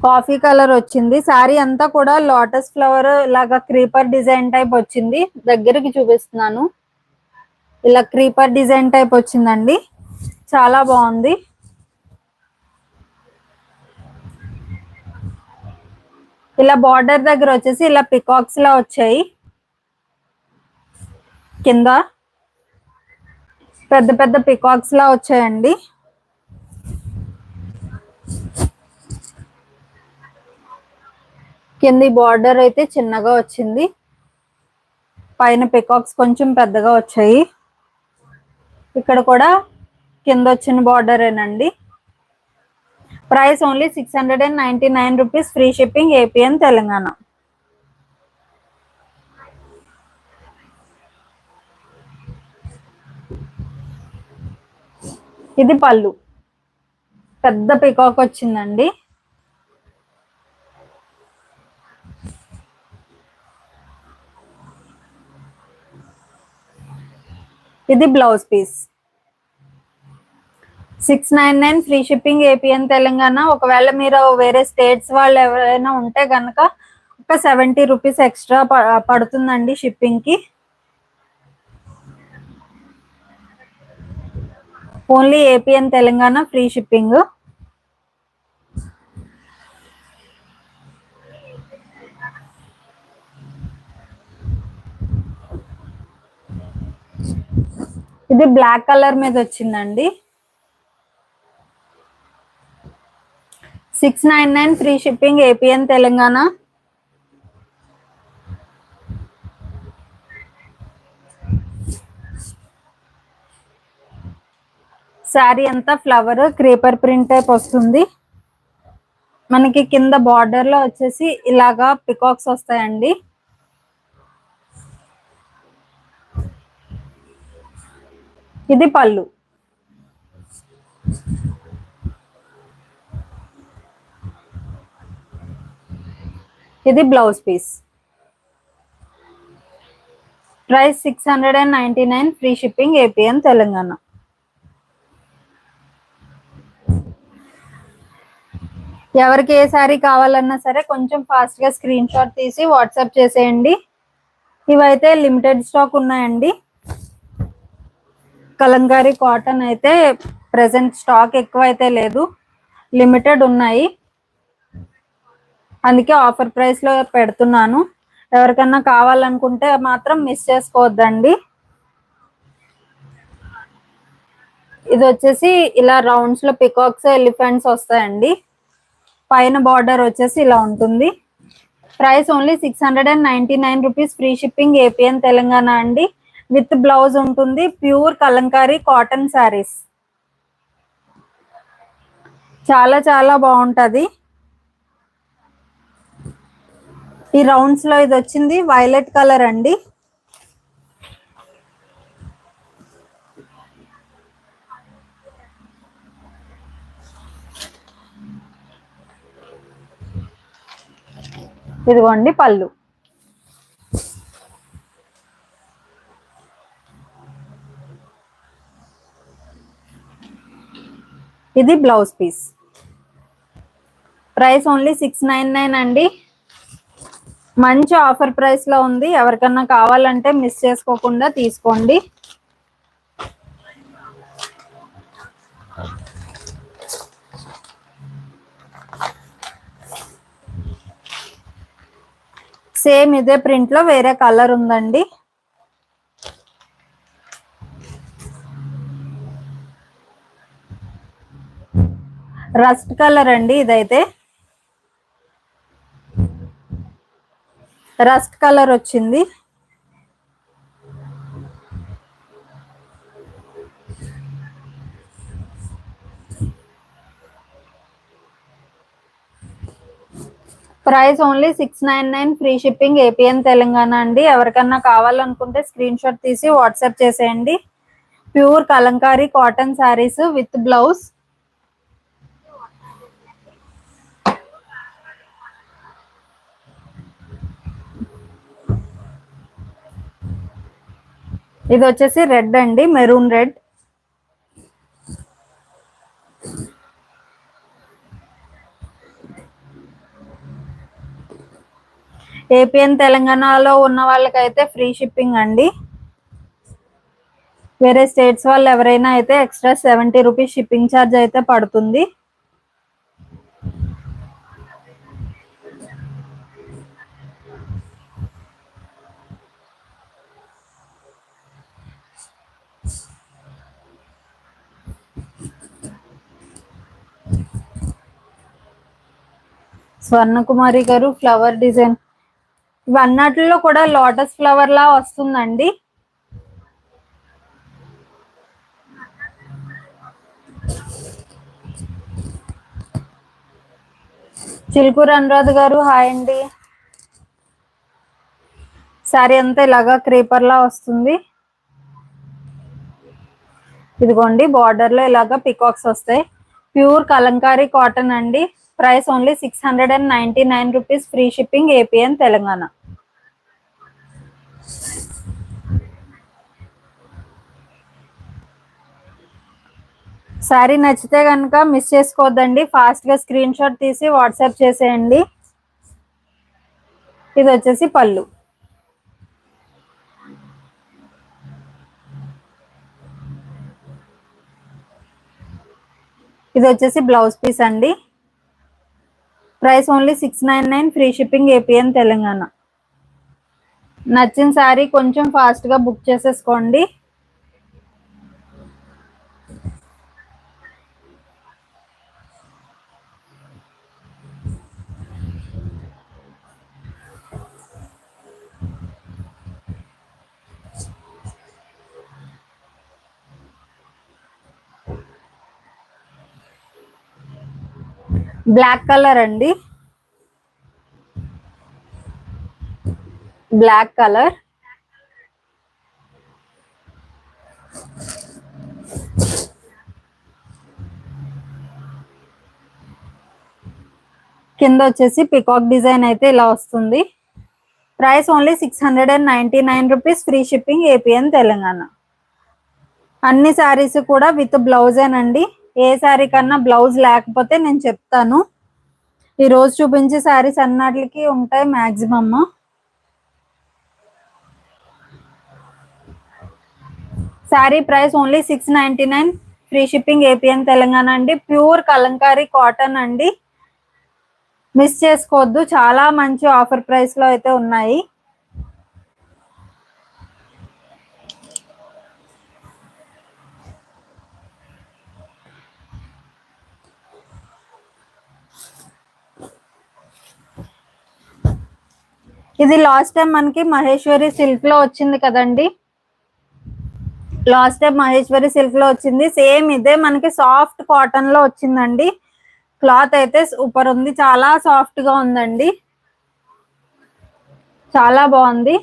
కాఫీ కలర్ వచ్చింది. శారీ అంతా కూడా లోటస్ ఫ్లవర్ లాగా క్రీపర్ డిజైన్ టైప్ వచ్చింది. దగ్గరికి చూపిస్తున్నాను. ఇలా క్రీపర్ డిజైన్ టైప్ వచ్చిందండి, చాలా బాగుంది. ఇలా బార్డర్ దగ్గర వచ్చేసి ఇలా పికాక్స్ లా వచ్చాయి. కింద పెద్ద పెద్ద పికాక్స్ లా వచ్చాయండి. కింది బార్డర్ అయితే చిన్నగా వచ్చింది, పైన పికాక్స్ కొంచెం పెద్దగా వచ్చాయి. ఇక్కడ కూడా కింద వచ్చిన బార్డరేనండి. Price only 699 rupees, free shipping, APN Telangana. ఇది పళ్ళు, పెద్ద పికాక్ వచ్చిందండి. ఇది blouse piece. 699, free shipping, APN Telangana. ఒకవేళ మీరు వేరే స్టేట్స్ వాళ్ళు ఎవరైనా ఉంటే కనుక ఒక 70 రూపీస్ ఎక్స్ట్రా పడుతుందండి షిప్పింగ్ కి. Only APN Telangana, free shipping. ఇది బ్లాక్ కలర్ మీద వచ్చిందండి. 699, free shipping, APN Telangana. Sari అంతా ఫ్లవర్ క్రీపర్ ప్రింట్ టైప్ వస్తుంది. మనకి కింద బార్డర్ లో వచ్చేసి ఇలాగా పికాక్స్ వస్తాయండి. ఇది పళ్ళు. ఇది blouse piece. Price 699, free shipping, APN Telangana. ఎవరికి ఏ శారీ కావాలన్నా సరే కొంచెం ఫాస్ట్ గా స్క్రీన్ షాట్ తీసి వాట్సాప్ చేసేయండి. ఇవైతే లిమిటెడ్ స్టాక్ ఉన్నాయండి. కలంకారీ కాటన్ అయితే ప్రెసెంట్ స్టాక్ ఎక్కువ అయితే లేదు, లిమిటెడ్ ఉన్నాయి. అందుకే ఆఫర్ ప్రైస్ లో పెడుతున్నాను. ఎవరికన్నా కావాలనుకుంటే మాత్రం మిస్ చేసుకోవద్దండి. ఇది వచ్చేసి ఇలా రౌండ్స్ లో పికాక్స్ ఎలిఫెంట్స్ వస్తాయండి. పైన బార్డర్ వచ్చేసి ఇలా ఉంటుంది. Price only 699 rupees. Free shipping APN Telangana అండి. విత్ బ్లౌజ్ ఉంటుంది. Pure Kalamkari cotton saris. చాలా చాలా బాగుంటది. ఈ రౌండ్స్ లో ఇది వచ్చింది వైలెట్ కలర్ అండి. ఇదిగోండి పళ్ళు. ఇది బ్లౌజ్ పీస్. ప్రైస్ ఓన్లీ 699 అండి. మంచి ఆఫర్ ప్రైస్ లో ఉంది. ఎవరికన్నా కావాలంటే మిస్ చేసుకోకుండా తీసుకోండి. సేమ్ ఇదే ప్రింట్ లో వేరే కలర్ ఉందండి. రస్ట్ కలర్ అండి. ఇదైతే రస్ట్ కలర్ వచ్చింది. Price only 699. Free shipping APN Telangana అండి. ఎవరికన్నా కావాలనుకుంటే స్క్రీన్ షాట్ తీసి వాట్సాప్ చేసేయండి. Pure Kalamkari cotton saris with blouse. ఇది వచ్చేసి రెడ్ అండి, మెరూన్ రెడ్. ఏపీఎన్ తెలంగాణలో ఉన్న వాళ్ళకైతే ఫ్రీ షిప్పింగ్ అండి. వేరే స్టేట్స్ వాళ్ళు ఎవరైనా అయితే ఎక్స్ట్రా 70 రూపీస్ షిప్పింగ్ ఛార్జ్ అయితే పడుతుంది. స్వర్ణకుమారి గారు ఫ్లవర్ డిజైన్ ఇవన్నట్లో కూడా లోటస్ ఫ్లవర్ లా వస్తుందండి. చిలుకూరు అనురాధ్ గారు హాయ్ అండి. శారీ అంతా ఇలాగా క్రీపర్ లా వస్తుంది. ఇదిగోండి బార్డర్ లో ఇలాగా పికాక్స్ వస్తాయి. ప్యూర్ కలంకారీ కాటన్ అండి. Price only 699 rupees. Free shipping APN Telangana. Sari నచ్చితే కనుక మిస్ చేసుకోవద్దండి. ఫాస్ట్ గా స్క్రీన్ షాట్ తీసి వాట్సాప్ చేసేయండి. ఇది వచ్చేసి పళ్ళు. ఇది వచ్చేసి బ్లౌజ్ పీస్ అండి. Price only 699. Free shipping APN Telangana. నచ్చిన శారీ కొంచెం ఫాస్ట్ గా బుక్ చేసేసుకోండి. బ్లాక్ కలర్ అండి. Black colour. కింద వచ్చేసి పికాక్ డిజైన్ అయితే ఇలా వస్తుంది. Price only 699 rupees. Free shipping APN Telangana. అన్ని శారీస్ కూడా విత్ బ్లౌజేనండి. ఏ శారీ కన్నా బ్లౌజ్ లేకపోతే నేను చెప్తాను. ఈ రోజు చూపించే శారీస్ అన్నిటికి ఉంటాయి maximum. Sari price only 699. Free shipping APN Telangana అండి. ప్యూర్ కలంకారీ కాటన్ అండి. మిస్ చేసుకోవద్దు. చాలా మంచి ఆఫర్ ప్రైస్ లో అయితే ఉన్నాయి. ఇది లాస్ట్ టైం మనకి మహేశ్వరి సిల్క్ లో వచ్చింది కదండి, లాస్ట్ టైం మహేశ్వరి సిల్క్ లో వచ్చింది. సేమ్ ఇదే మనకి సాఫ్ట్ కాటన్ లో వచ్చిందండి. క్లాత్ అయితే సూపర్ ఉంది, చాలా సాఫ్ట్ గా ఉందండి, చాలా బాగుంది.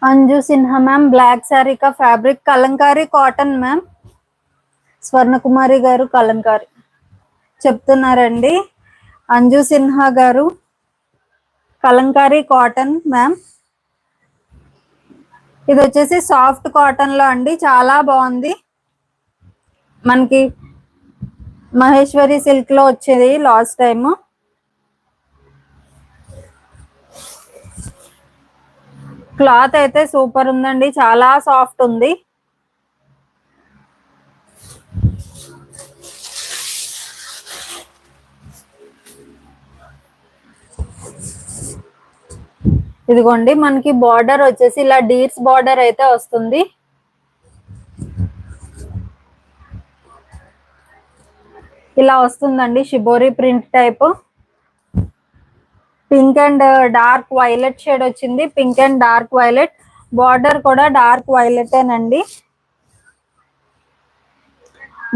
अंजू सिन्हा मैम ब्लैक सारी का फैब्रिक कलंकारी कॉटन मैम స్వర్ణ కుమారి గారు కలంకారీ చెప్తున్నారండి. అంజు సిన్హా గారు కలంకారీ కాటన్ మ్యామ్. ఇది వచ్చేసి సాఫ్ట్ కాటన్ లో అండి, చాలా బాగుంది. మనకి మహేశ్వరి సిల్క్ లో వచ్చేది లాస్ట్ టైము. క్లాత్ అయితే సూపర్ ఉందండి, చాలా సాఫ్ట్ ఉంది. ఇదిగోండి మనకి బార్డర్ వచ్చేసి ఇలా డీర్స్ బార్డర్ అయితే వస్తుంది. ఇలా వస్తుందండి shibori print type. Pink and dark violet shade వచ్చింది, pink and dark violet. Border కూడా డార్క్ వైలెట్ ఏనండి.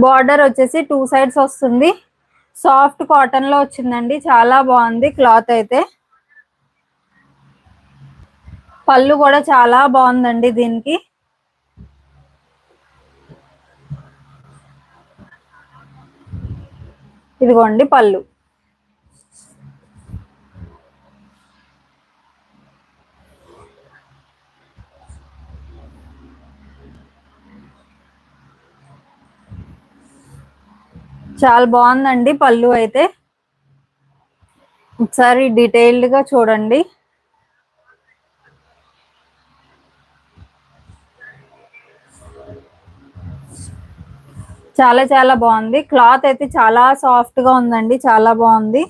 బార్డర్ వచ్చేసి 2 సైడ్స్ వస్తుంది. సాఫ్ట్ కాటన్ లో వచ్చిందండి, చాలా బాగుంది క్లాత్ అయితే. పళ్ళు కూడా చాలా బాగుందండి దీనికి. ఇదిగోండి పళ్ళు. చాలా బాగుందండి పళ్ళు అయితే. ఒకసారి డీటెయిల్డ్ గా చూడండి. చాలా చాలా బాగుంది. క్లాత్ అయితే చాలా సాఫ్ట్ గా ఉందండి, చాలా బాగుంది.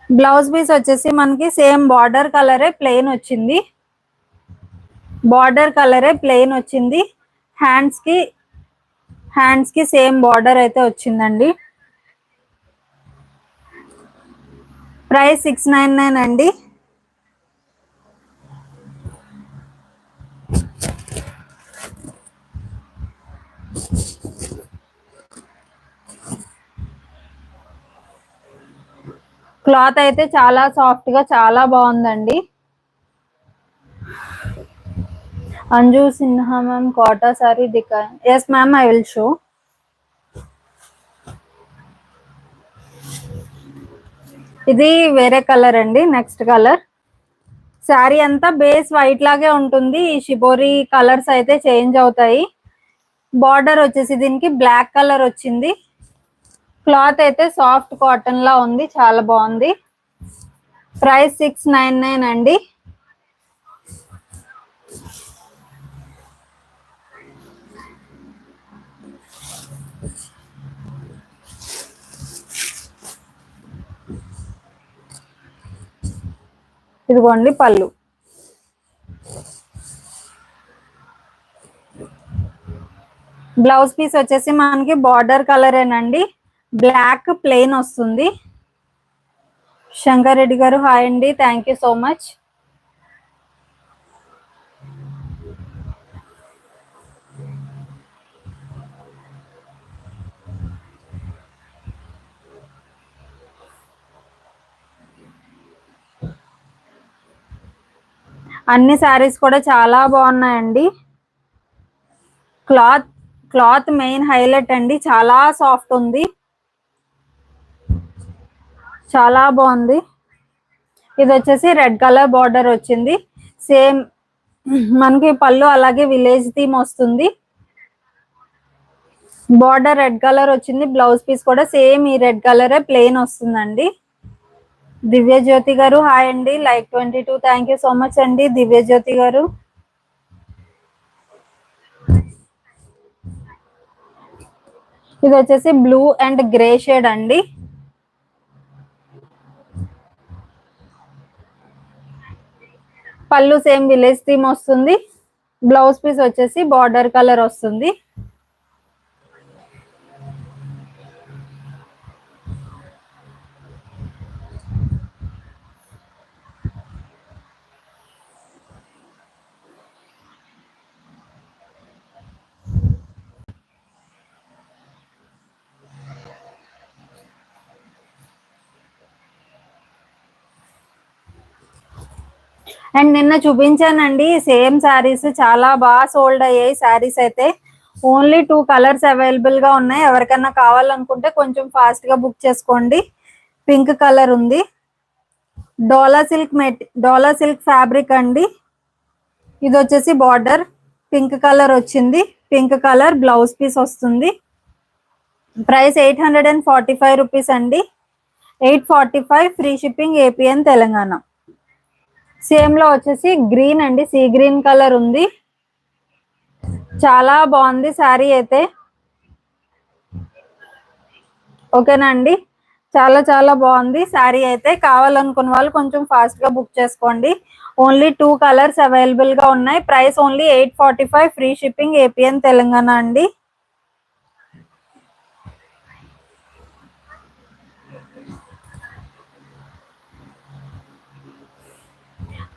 బ్లౌజ్ పీస్ వచ్చేసి మనకి సేమ్ బార్డర్ కలరే ప్లెయిన్ వచ్చింది, బార్డర్ కలరే ప్లెయిన్ వచ్చింది. హ్యాండ్స్ కి సేమ్ బార్డర్ అయితే వచ్చిందండి. ప్రైస్ 699 అండి. క్లాత్ అయితే చాలా సాఫ్ట్ గా చాలా బాగుందండి. अंजू सिन्हा मैम कोटा सारी दिखाएं. Yes ma'am I will show. ఇది వేరే కలర్ అండి, నెక్స్ట్ కలర్. శారీ అంతా బేస్ వైట్ లాగే ఉంటుంది, ఈ షిబోరి కలర్స్ అయితే చేంజ్ అవుతాయి. బార్డర్ వచ్చేసి దీనికి బ్లాక్ కలర్ వచ్చింది. క్లాత్ అయితే సాఫ్ట్ కాటన్ లా ఉంది, చాలా బాగుంది. ప్రైస్ 699 అండి. ఇదిగోండి పళ్ళు. బ్లౌజ్ పీస్ వచ్చేసి మనకి బార్డర్ కలరేనండి, బ్లాక్ ప్లెయిన్ వస్తుంది. శంకర్ రెడ్డి గారు హాయ్ అండి, థ్యాంక్ యూ సో మచ్. అన్ని శారీస్ కూడా చాలా బాగున్నాయండి. క్లాత్ మెయిన్ హైలైట్ అండి, చాలా సాఫ్ట్ ఉంది, చాలా బాగుంది. ఇది వచ్చేసి రెడ్ కలర్ బార్డర్ వచ్చింది. సేమ్ మనకి పళ్ళు అలాగే విలేజ్ థీమ్ వస్తుంది. బార్డర్ రెడ్ కలర్ వచ్చింది, బ్లౌజ్ పీస్ కూడా సేమ్ ఈ రెడ్ కలరే ప్లెయిన్ వస్తుందండి. దివ్య జ్యోతి గారు హాయ్ అండి, like 22 thank you so much అండి దివ్య జ్యోతి గారు. ఇది వచ్చేసి బ్లూ అండ్ గ్రే షేడ్ అండి. పళ్ళు సేమ్ విలేజ్ థీమ్ వస్తుంది. బ్లౌజ్ పీస్ వచ్చేసి బార్డర్ కలర్ వస్తుంది. అండ్ నిన్న చూపించానండి సేమ్ శారీస్, చాలా బాగా సోల్డ్ అయ్యాయి శారీస్ అయితే. ఓన్లీ 2 కలర్స్ అవైలబుల్ గా ఉన్నాయి. ఎవరికైనా కావాలనుకుంటే కొంచెం ఫాస్ట్ గా బుక్ చేసుకోండి. పింక్ కలర్ ఉంది, డోలా సిల్క్ ఫ్యాబ్రిక్ అండి. ఇది వచ్చేసి బార్డర్ పింక్ కలర్ వచ్చింది, పింక్ కలర్ బ్లౌజ్ పీస్ వస్తుంది. ప్రైస్ 845 రూపీస్ అండి. 845 free shipping, APN Telangana. Same లో వచ్చేసి గ్రీన్ అండి, సీ గ్రీన్ కలర్ ఉంది. చాలా బాగుంది శారీ అయితే. ఓకేనా అండి, చాలా చాలా బాగుంది శారీ అయితే. కావాలనుకున్న వాళ్ళు కొంచెం ఫాస్ట్ గా బుక్ చేసుకోండి. ఓన్లీ 2 కలర్స్ అవైలబుల్ గా ఉన్నాయి. Price only 845 free shipping, APN Telangana అండి.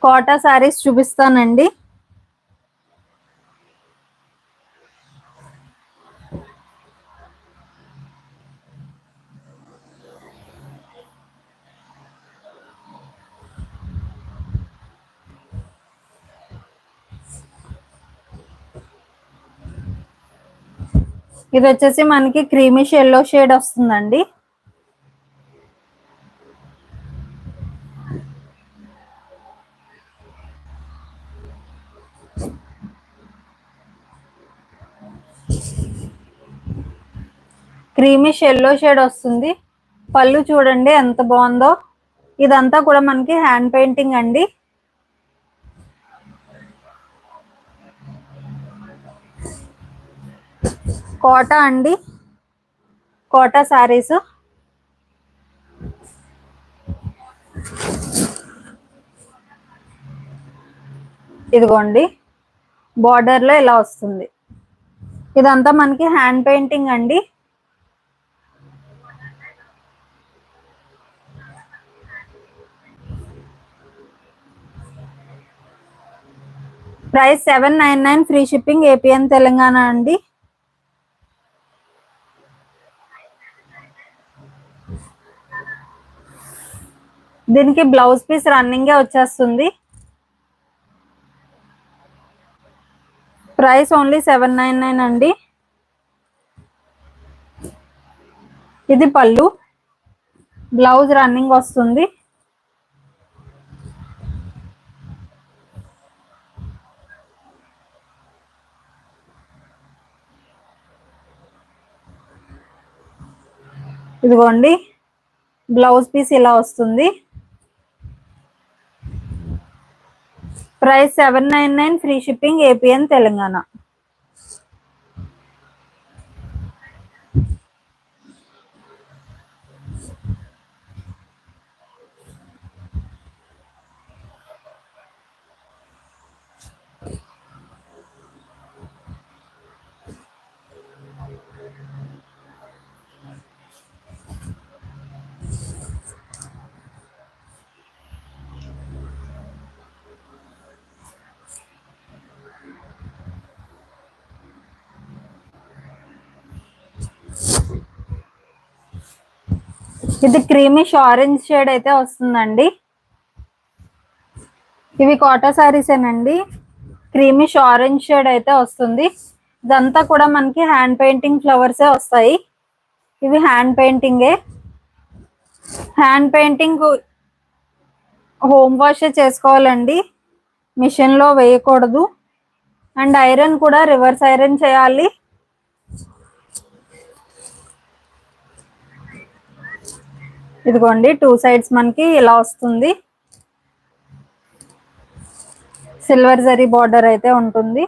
కోటా శారీస్ చూపిస్తానండి. ఇది వచ్చేసి మనకి క్రీమిష్ ఎల్లో షేడ్ వస్తుందండి. క్రీమిష్ ఎల్లో షేడ్ వస్తుంది. పళ్ళు చూడండి ఎంత బాగుందో. ఇదంతా కూడా మనకి హ్యాండ్ పెయింటింగ్ అండి. కోటా అండి, కోటా శారీస్. ఇదిగోండి బార్డర్ లో ఇలా వస్తుంది. ఇదంతా మనకి హ్యాండ్ పెయింటింగ్ అండి. Price 799 free shipping, APN Telangana అండి. దీనికి బ్లౌజ్ పీస్ రన్నింగే వచ్చేస్తుంది. ప్రైస్ ఓన్లీ 799 అండి. ఇది పళ్ళు, బ్లౌజ్ రన్నింగ్ వస్తుంది. ఇదిగోండి బ్లౌజ్ పీస్ ఇలా వస్తుంది. Price 799 free shipping, APN Telangana. ఇది క్రీమిష్ ఆరెంజ్ షేడ్ అయితే వస్తుందండి. ఇవి కోటా శారీసేనండి. క్రీమిష్ ఆరెంజ్ షేడ్ అయితే వస్తుంది. ఇదంతా కూడా మనకి హ్యాండ్ పెయింటింగ్ ఫ్లవర్సే వస్తాయి. ఇవి హ్యాండ్ పెయింటింగే. హ్యాండ్ పెయింటింగ్ హోమ్ వాష్ చేసుకోవాలండి, మిషన్ లో వేయకూడదు. అండ్ ఐరన్ కూడా రివర్స్ ఐరన్ చేయాలి. ఇదిగోండి 2 సైడ్స్ మనకి ఇలా వస్తుంది. సిల్వర్ జరీ బార్డర్ అయితే ఉంటుంది.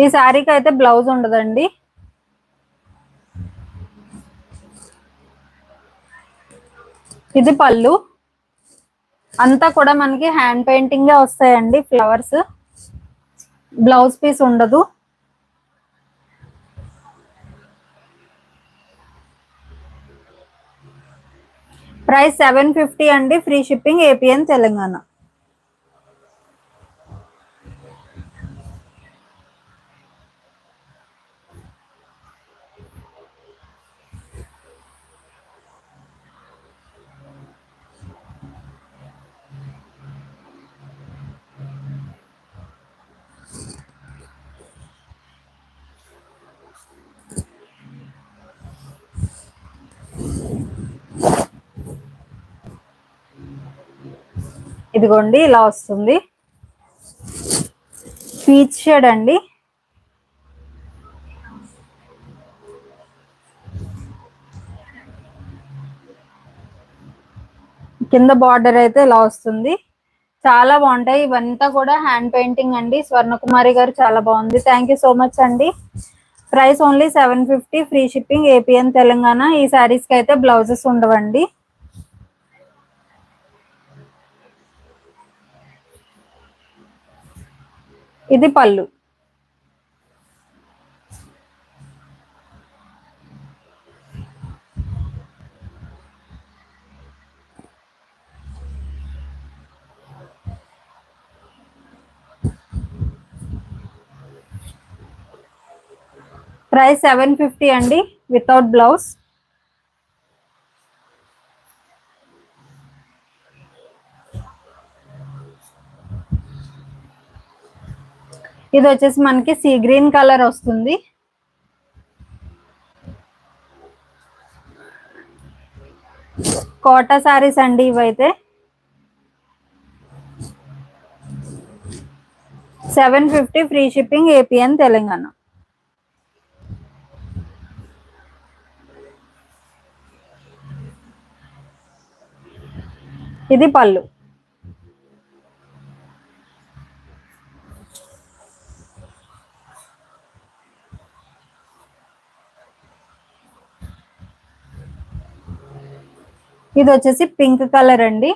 ఈ శారీకి అయితే బ్లౌజ్ ఉండదండి. ఇది పళ్ళు, అంతా కూడా మనకి హ్యాండ్ పెయింటింగ్ వస్తాయండి ఫ్లవర్స్. బ్లౌజ్ పీస్ ఉండదు. ప్రైస్ 750 అండి, ఫ్రీ షిప్పింగ్, ఏపీఎన్ తెలంగాణ. ఇదిగోండి ఇలా వస్తుంది. పీచ్ షేడ్ అండి. కింద బార్డర్ అయితే ఇలా వస్తుంది. చాలా బాగుంటాయి. ఇవంతా కూడా హ్యాండ్ పెయింటింగ్ అండి. స్వర్ణకుమారి గారు చాలా బాగుంది. థ్యాంక్ యూ సో మచ్ అండి. Price only 750, free shipping, APN Telangana. ఈ శారీస్ కి అయితే బ్లౌజెస్ ఉండవండి. ఇది పళ్ళు. ప్రైస్ 750 అండి, వితౌట్ బ్లౌజ్. ఇది వచ్చేసి మనకి సీ గ్రీన్ కలర్ వస్తుంది. కోటా సారీస్ అండి ఇవైతే. 750, ఫ్రీ షిప్పింగ్, ఏపీఎన్ తెలంగాణ. ఇది పళ్ళు. ఇది వచ్చేసి పింక్ కలర్ అండి.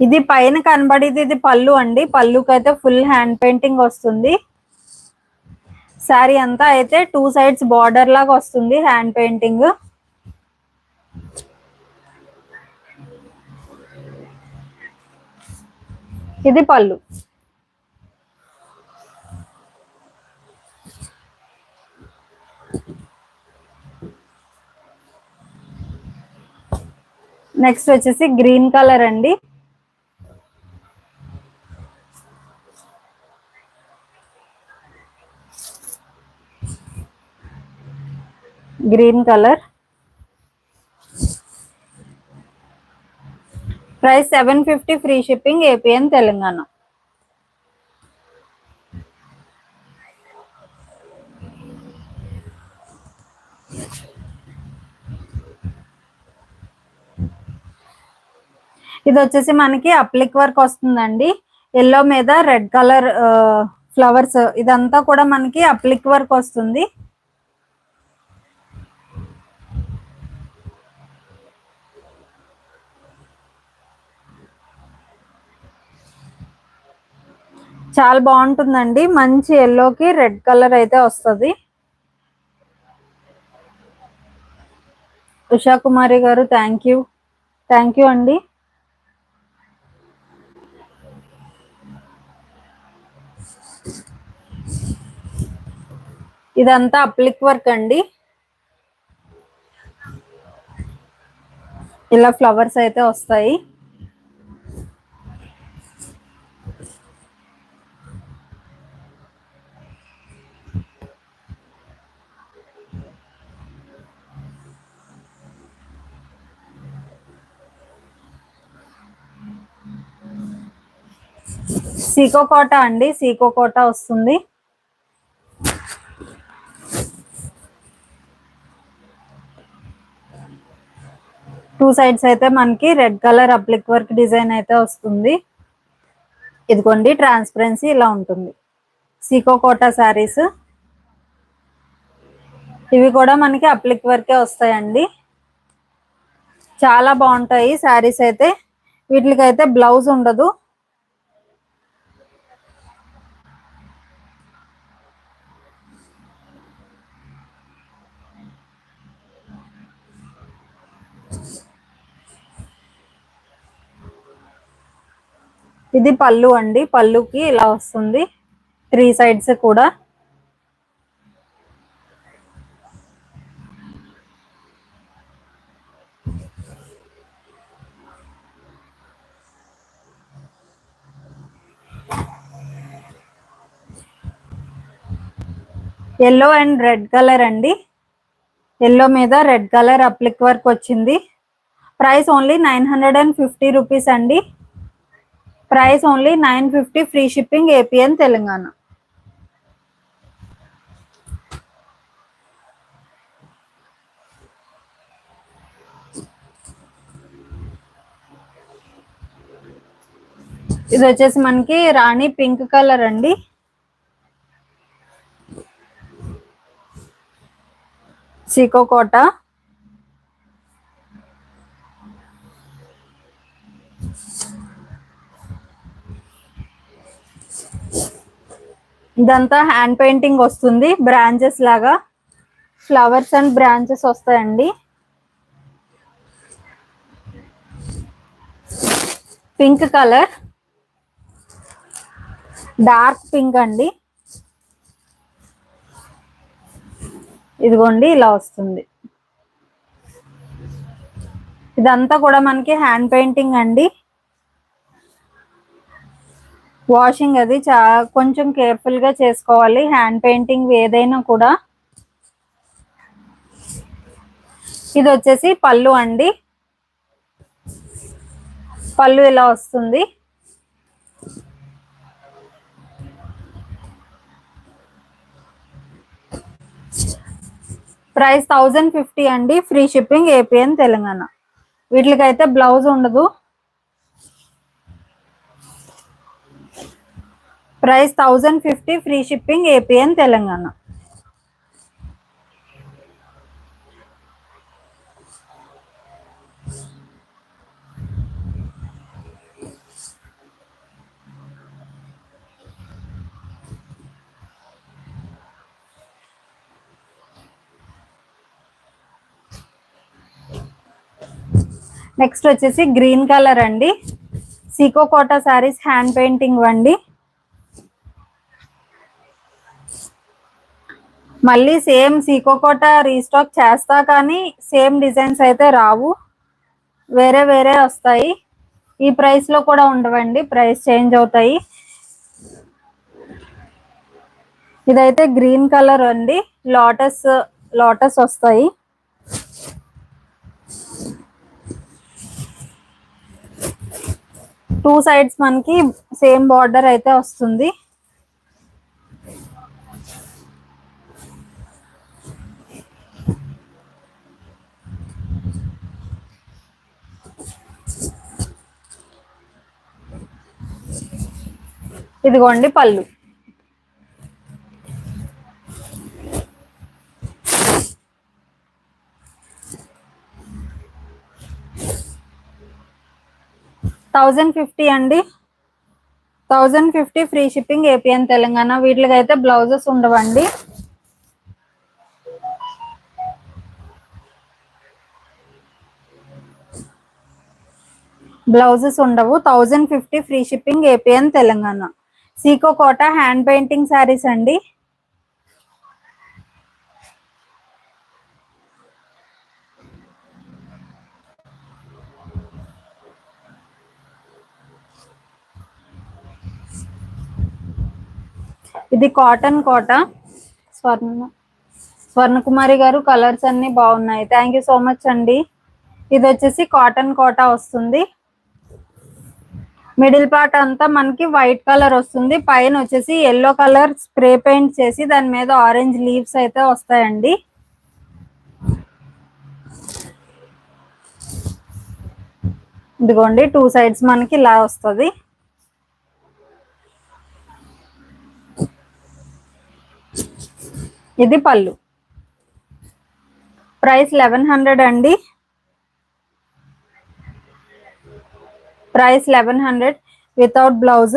ఇది పైన కనబడేది ఇది పళ్ళు అండి. పళ్ళుకి అయితే ఫుల్ హ్యాండ్ పెయింటింగ్ వస్తుంది. శారీ అంతా అయితే 2 సైడ్స్ బార్డర్ లాగా వస్తుంది హ్యాండ్ పెయింటింగ్. ఇది పళ్ళు. నెక్స్ట్ వచ్చేసి గ్రీన్ కలర్ అండి. Green colour. Price 750, free shipping, APN Telangana. ఇది వచ్చేసి మనకి అప్లిక్ వర్క్ వస్తుందండి. ఎల్లో మీద రెడ్ కలర్ ఫ్లవర్స్. ఇదంతా కూడా మనకి అప్లిక్ వర్క్ వస్తుంది. చాలా బాగుంటుందండి. మంచి ఎల్లోకి రెడ్ కలర్ అయితే వస్తుంది. ఉషా కుమారి గారు థ్యాంక్ యూ అండి. ఇదంతా అప్లిక్ వర్క్ అండి. ఇలా ఫ్లవర్స్ అయితే వస్తాయి. సీకో కోట అండి. సీకో కోట వస్తుంది. టూ సైడ్స్ అయితే మనకి రెడ్ కలర్ అప్లిక్ వర్క్ డిజైన్ అయితే వస్తుంది. ఇదిగోండి ట్రాన్స్పరెన్సీ ఇలా ఉంటుంది. సీకో కోటా శారీస్ ఇవి కూడా మనకి అప్లిక్ వర్కే వస్తాయండి. చాలా బాగుంటాయి శారీస్ అయితే. వీటికైతే బ్లౌజ్ ఉండదు. ఇది పళ్ళు అండి. పళ్ళుకి ఇలా వస్తుంది 3 సైడ్స్ కూడా. ఎల్లో అండ్ రెడ్ కలర్ అండి. ఎల్లో మీద రెడ్ కలర్ అప్లిక్ వర్క్ వచ్చింది. ప్రైస్ ఓన్లీ 950 రూపీస్ అండి. Price only 950, free shipping, APN Telangana. ఇది వచ్చేసి మనకి రాణి పింక్ కలర్ అండి. సీకో కోట. ఇదంతా హ్యాండ్ పెయింటింగ్ వస్తుంది, బ్రాంచెస్ లాగా ఫ్లవర్స్ అండ్ బ్రాంచెస్ వస్తాయండి. పింక్ కలర్, డార్క్ పింక్ అండి. ఇదిగోండి ఇలా వస్తుంది. ఇదంతా కూడా మనకి హ్యాండ్ పెయింటింగ్ అండి. వాషింగ్ అది కొంచెం కేర్ఫుల్ గా చేసుకోవాలి, హ్యాండ్ పెయింటింగ్ ఏదైనా కూడా. ఇది వచ్చేసి పళ్ళు అండి. పళ్ళు ఇలా వస్తుంది. ప్రైస్ 1050 అండి, ఫ్రీ షిప్పింగ్, ఏపీఎన్ తెలంగాణ. వీటికైతే బ్లౌజ్ ఉండదు. Price 1050, free shipping, APN Telangana. Next వచ్చేసి గ్రీన్ కలర్ అండి. సీకో కోటా సారీస్ హ్యాండ్ పెయింటింగ్ అండి. మళ్ళీ సేమ్ సీకో కోటా రీస్టాక్ చేస్తా, కానీ సేమ్ డిజైన్స్ అయితే రావు, వేరే వేరే వస్తాయి. ఈ ప్రైస్ లో కూడా ఉండవండి, ప్రైస్ చేంజ్ అవుతాయి. ఇదైతే గ్రీన్ కలర్ అండి. లోటస్ వస్తాయి. టూ సైడ్స్ మనకి సేమ్ బార్డర్ అయితే వస్తుంది. ఇదిగోండి పళ్ళు. $1050 అండి. 1050, ఫ్రీ షిప్పింగ్, ఏపీఎన్ తెలంగాణ. వీటికి అయితే బ్లౌజెస్ ఉండవండి. బ్లౌజెస్ ఉండవు. 1050, ఫ్రీ షిప్పింగ్, ఏపీఎన్ తెలంగాణ. సీకో కోటా హ్యాండ్ పెయింటింగ్ శారీస్ అండి. ఇది కాటన్ కోట. స్వర్ణకుమారి గారు, కలర్స్ అన్ని బాగున్నాయి, థ్యాంక్ యూ సో మచ్ అండి. ఇది వచ్చేసి కాటన్ కోట వస్తుంది. మిడిల్ పార్ట్ అంతా మనకి వైట్ కలర్ వస్తుంది. పైన వచ్చేసి ఎల్లో కలర్ స్ప్రే పెయింట్ చేసి దాని మీద ఆరెంజ్ లీవ్స్ అయితే వస్తాయండి. ఇదిగోండి టూ సైడ్స్ మనకి ఇలా వస్తుంది. ఇది పళ్ళు. ప్రైస్ 1100 అండి. Price 1100, without blouse.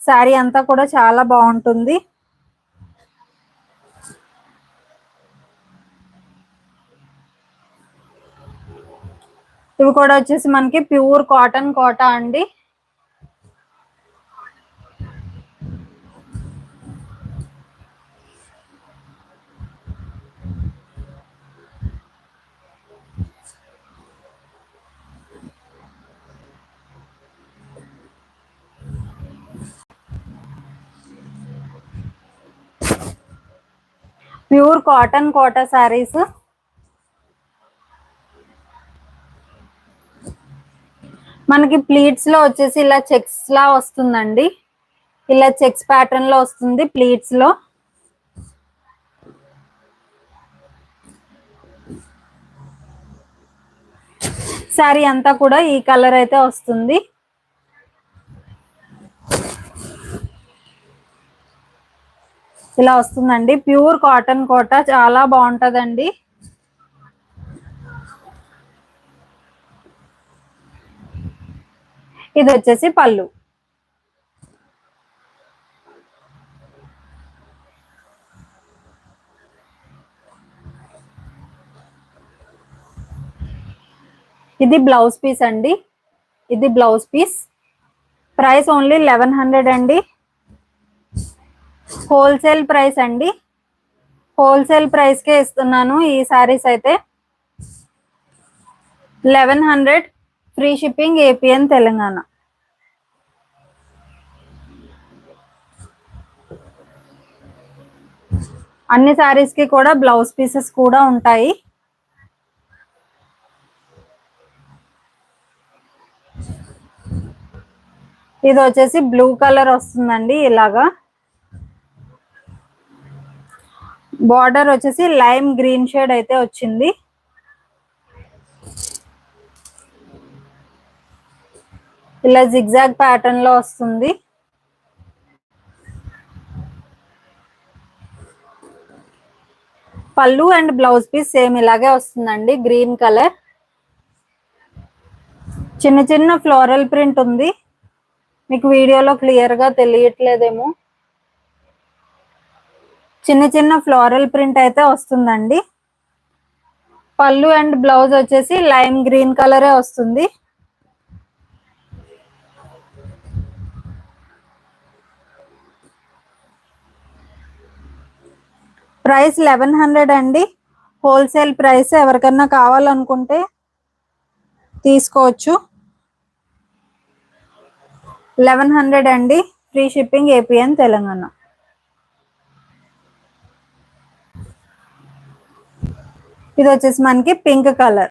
శారీ అంతా కూడా చాలా బాగుంటుంది. ఇవి కూడా వచ్చేసి మనకి ప్యూర్ కాటన్ కోట అండి. Pure cotton Kota saris. మనకి ప్లీట్స్ లో వచ్చేసి ఇలా చెక్స్ లా వస్తుందండి. ఇలా చెక్స్ ప్యాటర్న్ లో వస్తుంది ప్లీట్స్ లో. శారీ అంతా కూడా ఈ కలర్ అయితే వస్తుంది. ఇలా వస్తుందండి ప్యూర్ కాటన్ కోటా, చాలా బాగుంటదండి. ఇది వచ్చేసి పళ్ళు. ఇది బ్లౌజ్ పీస్ అండి. ఇది బ్లౌజ్ పీస్. ప్రైస్ ఓన్లీ 1100 అండి. హోల్సేల్ ప్రైస్ అండి. హోల్సేల్ ప్రైస్ కే ఇస్తున్నాను ఈ సారీస్ అయితే. 1100 ఫ్రీ షిప్పింగ్ ఏపీఎన్ తెలంగాణ. అన్ని సారీస్ కి కూడా బ్లౌజ్ పీసెస్ కూడా ఉంటాయి. ఇది వచ్చేసి బ్లూ కలర్ వస్తుందండి. ఇలాగా బార్డర్ వచ్చేసి లైమ్ గ్రీన్ షేడ్ అయితే వచ్చింది. ఇలా జిగ్జాగ్ ప్యాటర్న్ లో వస్తుంది. పళ్ళు అండ్ బ్లౌజ్ పీస్ సేమ్ ఇలాగే వస్తుందండి. గ్రీన్ కలర్, చిన్న చిన్న ఫ్లోరల్ ప్రింట్ ఉంది. మీకు వీడియోలో క్లియర్ గా తెలియట్లేదేమో. చిన్న చిన్న ఫ్లోరల్ ప్రింట్ అయితే వస్తుందండి. పళ్ళు అండ్ బ్లౌజ్ వచ్చేసి లైమ్ గ్రీన్ కలరే వస్తుంది. ప్రైస్ 1100 అండి. Wholesale price. ఎవరికన్నా కావాలనుకుంటే తీసుకోవచ్చు. 1100 అండి. Free shipping APN Telangana. ఇది వచ్చేసి మనకి పింక్ కలర్.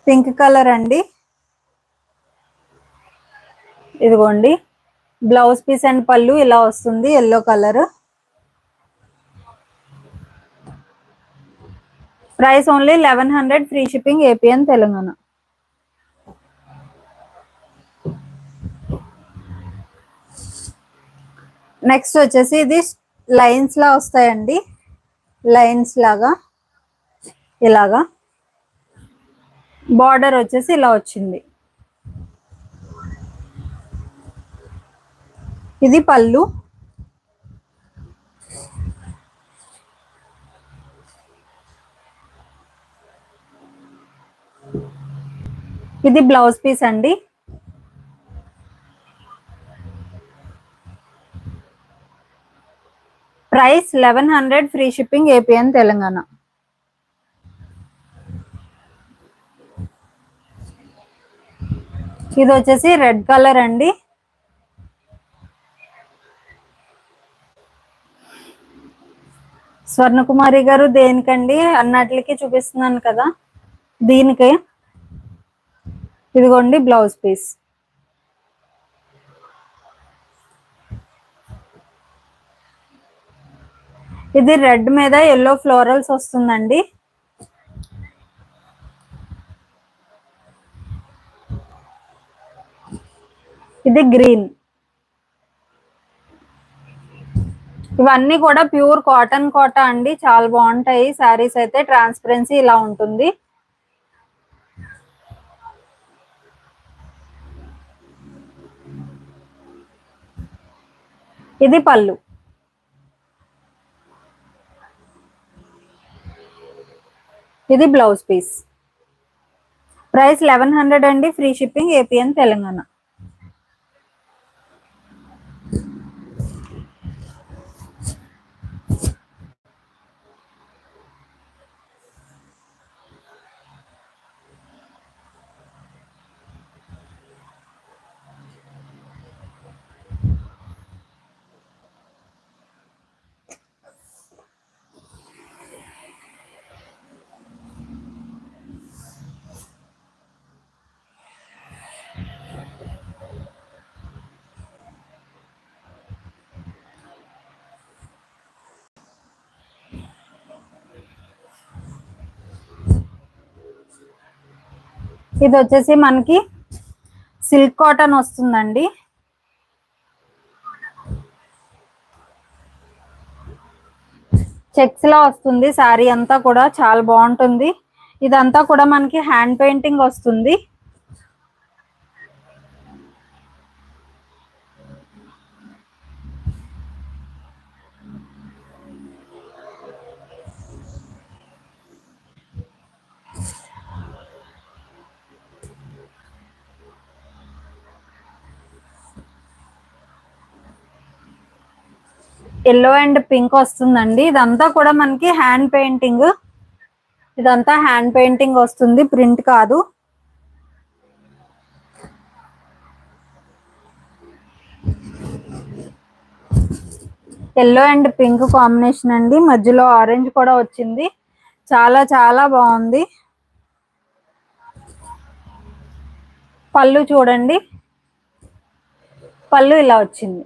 పింక్ కలర్ అండి. ఇదిగోండి బ్లౌజ్ పీస్ అండ్ పళ్ళు ఇలా వస్తుంది. Yellow colour. Price only 1100 free shipping APN Telangana. Next వచ్చేసి ఇది లైన్స్ లా వస్తాయండి. లైన్స్ లాగా ఇలాగా బార్డర్ వచ్చేసి ఇలా వచ్చింది. ఇది పళ్ళు. ఇది బ్లౌజ్ పీస్ అండి. Price 1100 free shipping APN Telangana. ఇది వచ్చేసి రెడ్ కలర్ అండి. స్వర్ణకుమారి గారు దేనికండి అన్నట్లకి చూపిస్తున్నాను కదా, దీనికి. ఇదిగోండి బ్లౌజ్ పీస్. ఇది రెడ్ మీద ఎల్లో ఫ్లోరల్స్ వస్తుందండి. ఇది గ్రీన్. ఇవన్నీ కూడా ప్యూర్ కాటన్ కోటా అండి. చాలా బాగుంటాయి శారీస్ అయితే. ట్రాన్స్పరెన్సీ ఇలా ఉంటుంది. ఇది పళ్ళు. ఇది బ్లౌజ్ పీస్. ప్రైస్ 1100 అండి. Free shipping APN Telangana. ఇది వచ్చేసి మనకి సిల్క్ కాటన్ వస్తుందండి. చెక్స్ లా వస్తుంది శారీ అంతా కూడా, చాలా బాగుంటుంది. ఇదంతా కూడా మనకి హ్యాండ్ పెయింటింగ్ వస్తుంది. ఎల్లో అండ్ పింక్ వస్తుందండి. ఇదంతా కూడా మనకి హ్యాండ్ పెయింటింగ్. ఇదంతా హ్యాండ్ పెయింటింగ్ వస్తుంది, ప్రింట్ కాదు. ఎల్లో అండ్ పింక్ కాంబినేషన్ అండి, మధ్యలో ఆరెంజ్ కూడా వచ్చింది. చాలా చాలా బాగుంది. పళ్ళు చూడండి, పళ్ళు ఇలా వచ్చింది.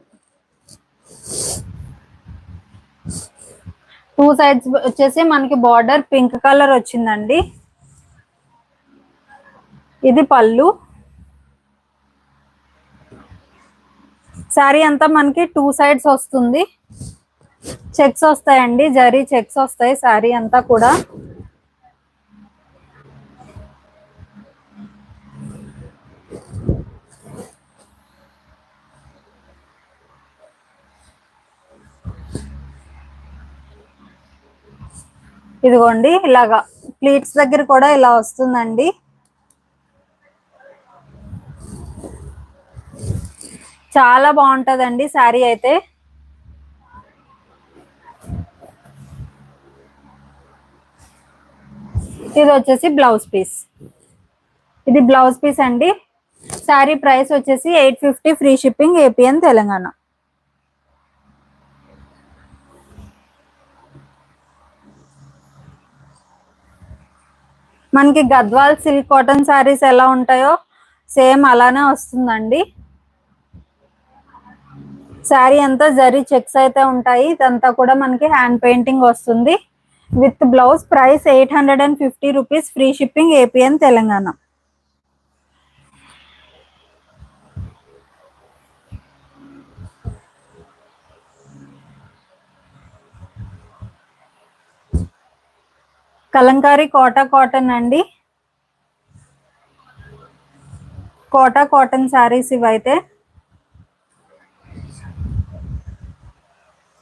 2 సైడ్స్ వచ్చేసి మనకి బార్డర్ పింక్ కలర్ వచ్చిందండి. ఇది పళ్ళు. శారీ అంతా మనకి 2 సైడ్స్ వస్తుంది. చెక్స్ వస్తాయండి, జరీ చెక్స్ వస్తాయి శారీ అంతా కూడా. ఇదిగోండి ఇలాగా ప్లీట్స్ దగ్గర కూడా ఇలా వస్తుందండి. చాలా బాగుంటదండి శారీ అయితే. ఇది వచ్చేసి బ్లౌజ్ పీస్. ఇది బ్లౌజ్ పీస్ అండి. శారీ ప్రైస్ వచ్చేసి 850, ఫ్రీ షిప్పింగ్, ఏపీఎన్ తెలంగాణ. మనకి గద్వాల్ సిల్క్ కాటన్ శారీస్ ఎలా ఉంటాయో సేమ్ అలానే వస్తుందండి. శారీ అంతా జరీ చెక్స్ అయితే ఉంటాయి. ఇదంతా కూడా మనకి హ్యాండ్ పెయింటింగ్ వస్తుంది with blouse. Price 850 rupees, free shipping, APN Telangana. Kalamkari Kota cotton అండి. కోటా కాటన్ శారీస్ ఇవైతే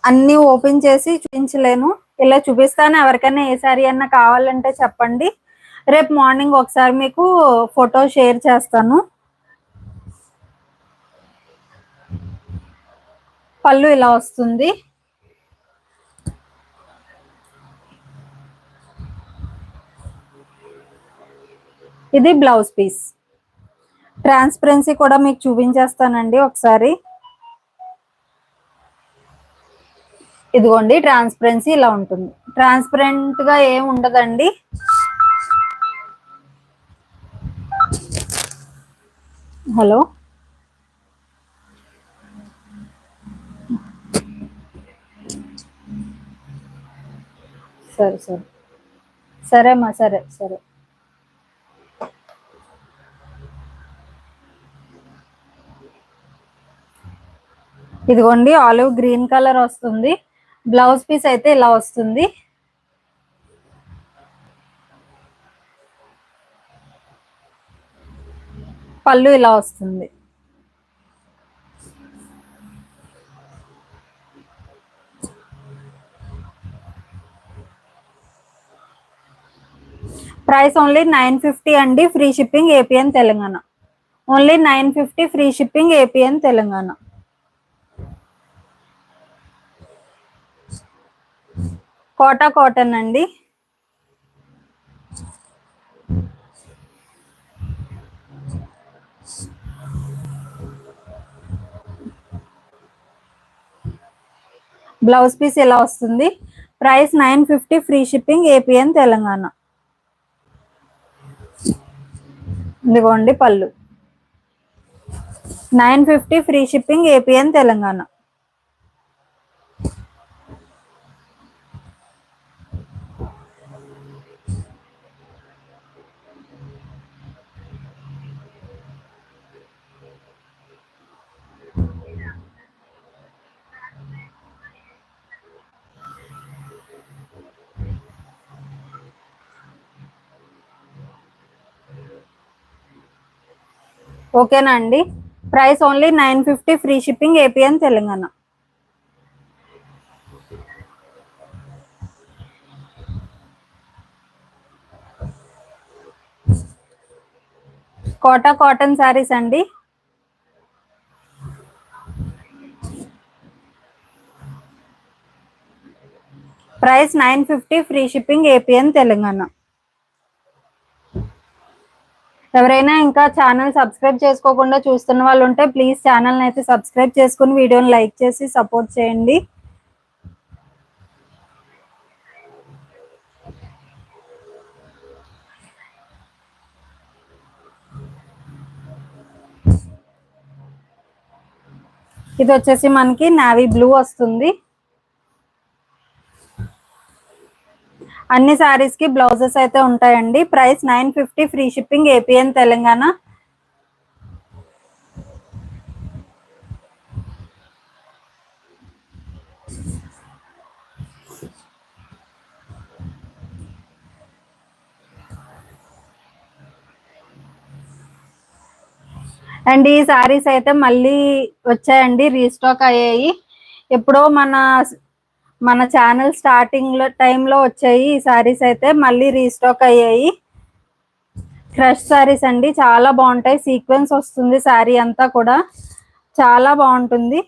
అన్ని ఓపెన్ చేసి చూపించలేను, ఇలా చూపిస్తాను. ఎవరికైనా ఏ శారీ అన్నా కావాలంటే చెప్పండి, రేపు మార్నింగ్ ఒకసారి మీకు ఫోటో షేర్ చేస్తాను. పళ్ళు ఇలా వస్తుంది. ఇది బ్లౌజ్ పీస్. ట్రాన్స్పరెన్సీ కూడా మీకు చూపించేస్తానండి ఒకసారి. ఇదిగోండి ట్రాన్స్పరెన్సీ ఇలా ఉంటుంది. ట్రాన్స్పరెంట్ గా ఏం ఉండదండి. హలో, సరే సరే సరే అమ్మా, సరే సరే. ఇదిగోండి ఆలివ్ గ్రీన్ కలర్ వస్తుంది. బ్లౌజ్ పీస్ అయితే ఇలా వస్తుంది. పళ్ళు ఇలా వస్తుంది. ప్రైస్ ఓన్లీ 950 అండి, free shipping, APN Telangana. Only 950, free shipping, APN Telangana. Kota cotton అండి. బ్లౌజ్ పీస్ ఇలా వస్తుంది. Price 950, free shipping, APN Telangana. ఇదిగోండి పళ్ళు. 950, ఫ్రీ షిప్పింగ్, ఏపీఎన్ తెలంగాణ. ఓకేనా అండి. Price only 950, free shipping, APN Telangana. Kota cotton saris అండి. Price 950, free shipping, APN Telangana. ఎవరైనా ఇంకా ఛానల్ సబ్స్క్రైబ్ చేసుకోకుండా చూస్తున్న వాళ్ళు ఉంటే ప్లీజ్ ఛానల్ని అయితే సబ్స్క్రైబ్ చేసుకుని వీడియోని లైక్ చేసి సపోర్ట్ చేయండి. ఇది వచ్చేసి మనకి నావీ బ్లూ వస్తుంది. అన్ని శారీస్ కి బ్లౌజెస్ అయితే ఉంటాయండి. Price 950, free shipping, APN Telangana. And ఈ శారీస్ అయితే మళ్ళీ వచ్చాయండి, రీస్టాక్ అయ్యాయి. ఎప్పుడో మన ఛానల్ స్టార్టింగ్ టైంలో వచ్చాయి ఈ శారీస్ అయితే మళ్ళీ రీస్టాక్ అయ్యాయి. క్రష్ శారీస్ అండి, చాలా బాగుంటాయి. సీక్వెన్స్ వస్తుంది శారీ అంతా కూడా, చాలా బాగుంటుంది.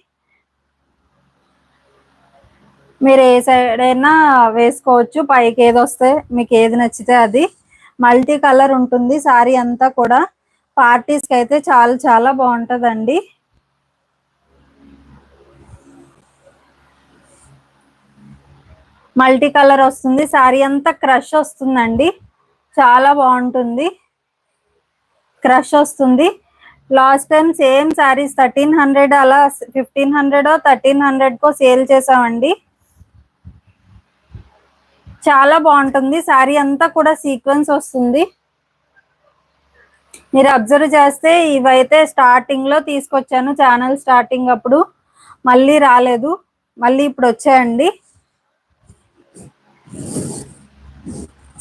మీరు ఏ సైడ్ అయినా వేసుకోవచ్చు, పైకి ఏది వస్తే మీకు ఏది నచ్చితే అది. మల్టీ కలర్ ఉంటుంది శారీ అంతా కూడా. పార్టీస్కి అయితే చాలా చాలా బాగుంటుందండి. మల్టీ కలర్ వస్తుంది శారీ అంతా, క్రష్ వస్తుందండి, చాలా బాగుంటుంది. క్రష్ వస్తుంది. లాస్ట్ టైం సేమ్ శారీస్ 1300 అలా 1500 1300 సేల్ చేసామండి. చాలా బాగుంటుంది శారీ అంతా కూడా, సీక్వెన్స్ వస్తుంది. మీరు అబ్జర్వ్ చేస్తే ఇవైతే స్టార్టింగ్ లో తీసుకొచ్చాను ఛానల్ స్టార్టింగ్ అప్పుడు, మళ్ళీ రాలేదు, మళ్ళీ ఇప్పుడు వచ్చాయండి.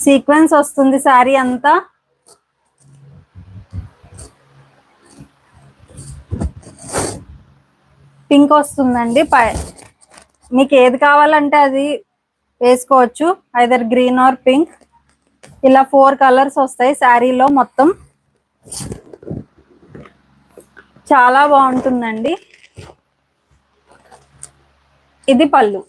సీక్వెన్స్ వస్తుంది శారీ అంతా. పింక్ వస్తుందండి. మీకు ఏది కావాలంటే అది వేసుకోవచ్చు, ఐదర్ గ్రీన్ ఆర్ పింక్. ఇలా 4 కలర్స్ వస్తాయి శారీలో మొత్తం, చాలా బాగుంటుందండి. ఇది పళ్ళు.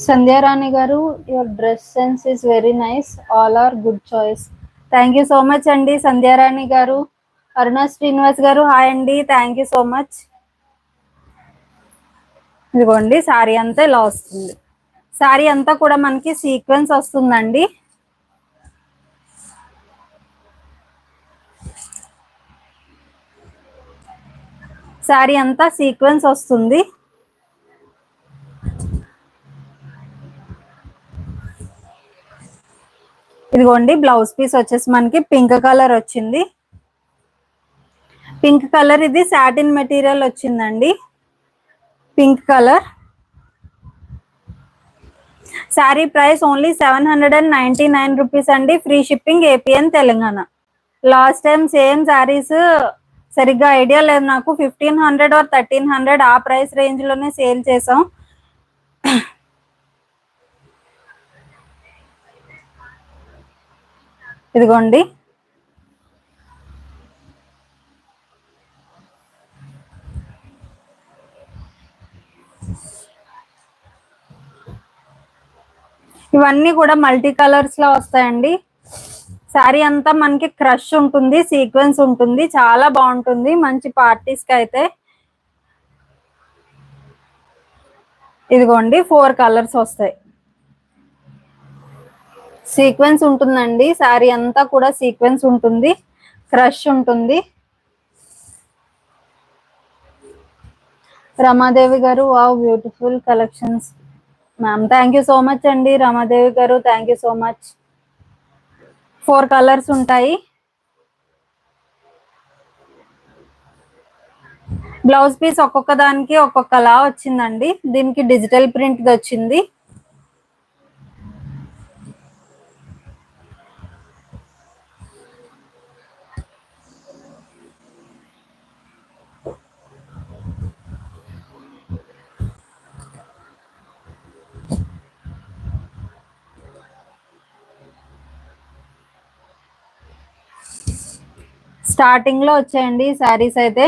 సంధ్యారాణి గారు, your dress sense is very nice, all are good choice. Thank you so much అండి సంధ్యారాణి గారు. అరుణ శ్రీనివాస్ గారు, హాయ్ అండి, థ్యాంక్ యూ సో మచ్. ఇదిగోండి శారీ అంతా ఇలా వస్తుంది. శారీ అంతా కూడా మనకి సీక్వెన్స్ వస్తుందండి. శారీ అంతా సీక్వెన్స్ వస్తుంది. ఇదిగోండి బ్లౌజ్ పీస్ వచ్చేసి మనకి పింక్ కలర్ వచ్చింది. పింక్ కలర్, ఇది సాటిన్ మెటీరియల్ వచ్చిందండి, pink colour. Sari price only 799 rupees అండి, free shipping, APN Telangana. Last time same saris సరిగ్గా ఐడియా లేదు నాకు, 1500 or 1300 ఆ ప్రైస్ రేంజ్ లోనే సేల్ చేసాం. ఇదిగోండి ఇవన్నీ కూడా మల్టీ కలర్స్ లో వస్తాయండి. శారీ అంతా మనకి క్రష్ ఉంటుంది, సీక్వెన్స్ ఉంటుంది, చాలా బాగుంటుంది మంచి పార్టీస్ కి అయితే. ఇదిగోండి 4 కలర్స్ వస్తాయి. సీక్వెన్స్ ఉంటుందండి, శారీ అంతా కూడా సీక్వెన్స్ ఉంటుంది, క్రష్ ఉంటుంది. రమాదేవి గారు, wow beautiful collections ma'am, thank you so much అండి రమాదేవి గారు, thank you so much. 4 colours ఉంటాయి. బ్లౌజ్ పీస్ ఒక్కొక్క దానికి ఒక్కొక్కలా వచ్చిందండి. దీనికి డిజిటల్ ప్రింట్ వచ్చింది. స్టార్టింగ్ లో వచ్చాయండి శారీస్ అయితే.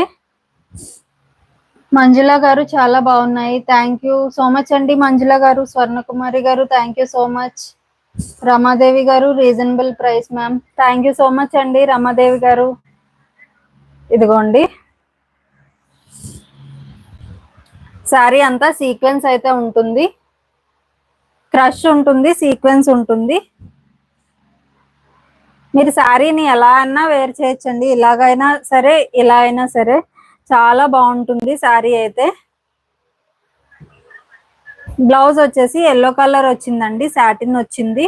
మంజుల గారు చాలా బాగున్నాయి. థ్యాంక్ యూ సో మచ్ అండి మంజుల గారు. స్వర్ణకుమారి గారు thank you so much. Ramadevi గారు reasonable price ma'am. Thank you so much అండి రమాదేవి గారు. ఇదిగోండి శారీ అంతా సీక్వెన్స్ అయితే ఉంటుంది, క్రష్ ఉంటుంది, సీక్వెన్స్ ఉంటుంది. మీరు శారీని ఎలా అయినా వేర్ చేయొచ్చండి, ఇలాగైనా సరే ఇలా అయినా సరే చాలా బాగుంటుంది శారీ అయితే. బ్లౌజ్ వచ్చేసి ఎల్లో కలర్ వచ్చిందండి, సాటిన్ వచ్చింది.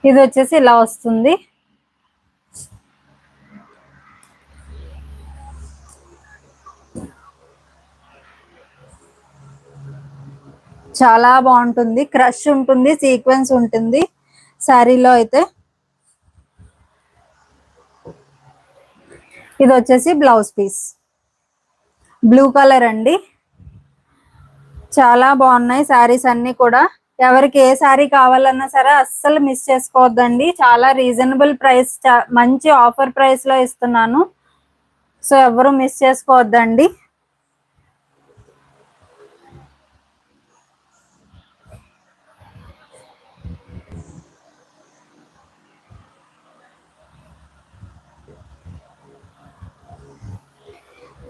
ఇది వచ్చేసి ఇలా వస్తుంది. చాలా బాగుంటుంది, క్రష్ ఉంటుంది, సీక్వెన్స్ ఉంటుంది శారీలో అయితే. ఇది వచ్చేసి బ్లౌజ్ పీస్ బ్లూ కలర్ అండి. చాలా బాగున్నాయి శారీస్ అన్ని కూడా. ఎవరికి ఏ శారీ కావాలన్నా సరే అస్సలు మిస్ చేసుకోవద్దండి. చాలా రీజనబుల్ ప్రైస్, మంచి ఆఫర్ ప్రైస్ లో ఇస్తున్నాను, సో ఎవరు మిస్ చేసుకోవద్దండి.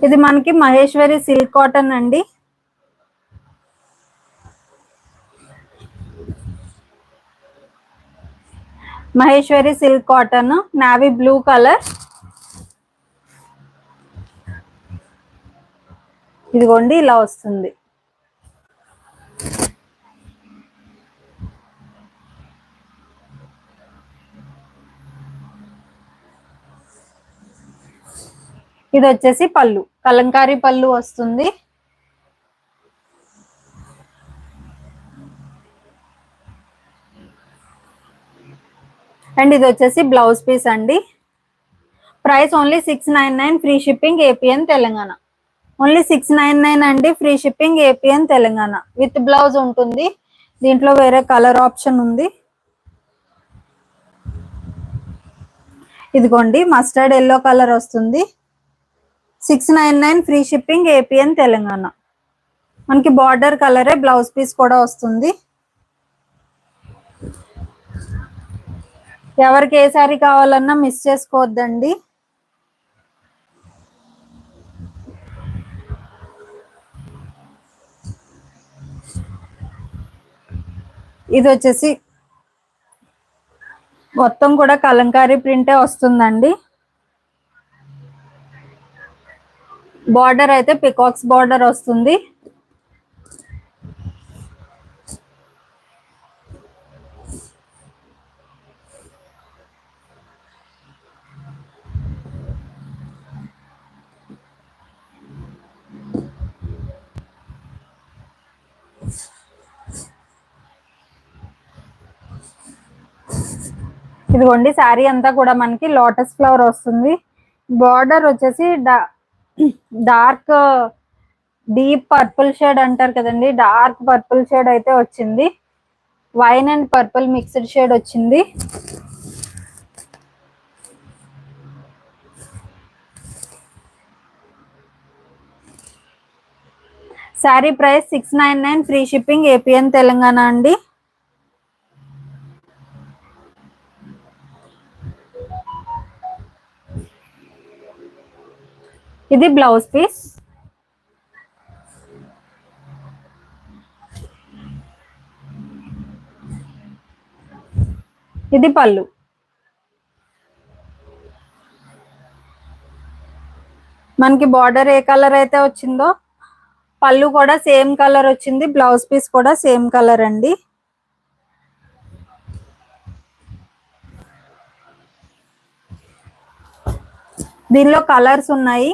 ఇది మనకి మహేశ్వరి సిల్క్ కాటన్ అండి. Maheshwari silk cotton navy blue colour. ఇదిగోండి ఇలా వస్తుంది. ఇది వచ్చేసి పళ్ళు, కలంకారీ పళ్ళు వస్తుంది. అండ్ ఇది వచ్చేసి బ్లౌజ్ పీస్ అండి. Price only 699, free shipping APN Telangana. Only 699 అండి, free shipping APN Telangana. With blouse ఉంటుంది. దీంట్లో వేరే కలర్ ఆప్షన్ ఉంది. ఇదిగోండి మస్టర్డ్ ఎల్లో కలర్ వస్తుంది. 699, ఫ్రీ షిప్పింగ్ ఏపీఎన్ తెలంగాణ. మనకి బార్డర్ కలరే బ్లౌజ్ పీస్ కూడా వస్తుంది. ఎవరికి ఏ సారీ కావాలన్నా మిస్ చేసుకోవద్దండి. ఇది వచ్చేసి మొత్తం కూడా కలంకారీ ప్రింటే వస్తుందండి. బార్డర్ అయితే పికాక్స్ బార్డర్ వస్తుంది. ఇదిగోండి శారీ అంతా కూడా మనకి లోటస్ ఫ్లవర్ వస్తుంది. బార్డర్ వచ్చేసి డార్క్ డీప్ పర్పుల్ షేడ్ అంటారు కదండి, డార్క్ పర్పుల్ షేడ్ అయితే వచ్చింది. Wine and purple mixed shade వచ్చింది. Sari price 699, free shipping APN Telangana అండి. ఇది బ్లౌజ్ పీస్. ఇది పళ్ళు. మనకి బార్డర్ ఏ కలర్ అయితే వచ్చిందో పళ్ళు కూడా సేమ్ కలర్ వచ్చింది, బ్లౌజ్ పీస్ కూడా సేమ్ కలర్ అండి. దీనిలో కలర్స్ ఉన్నాయి,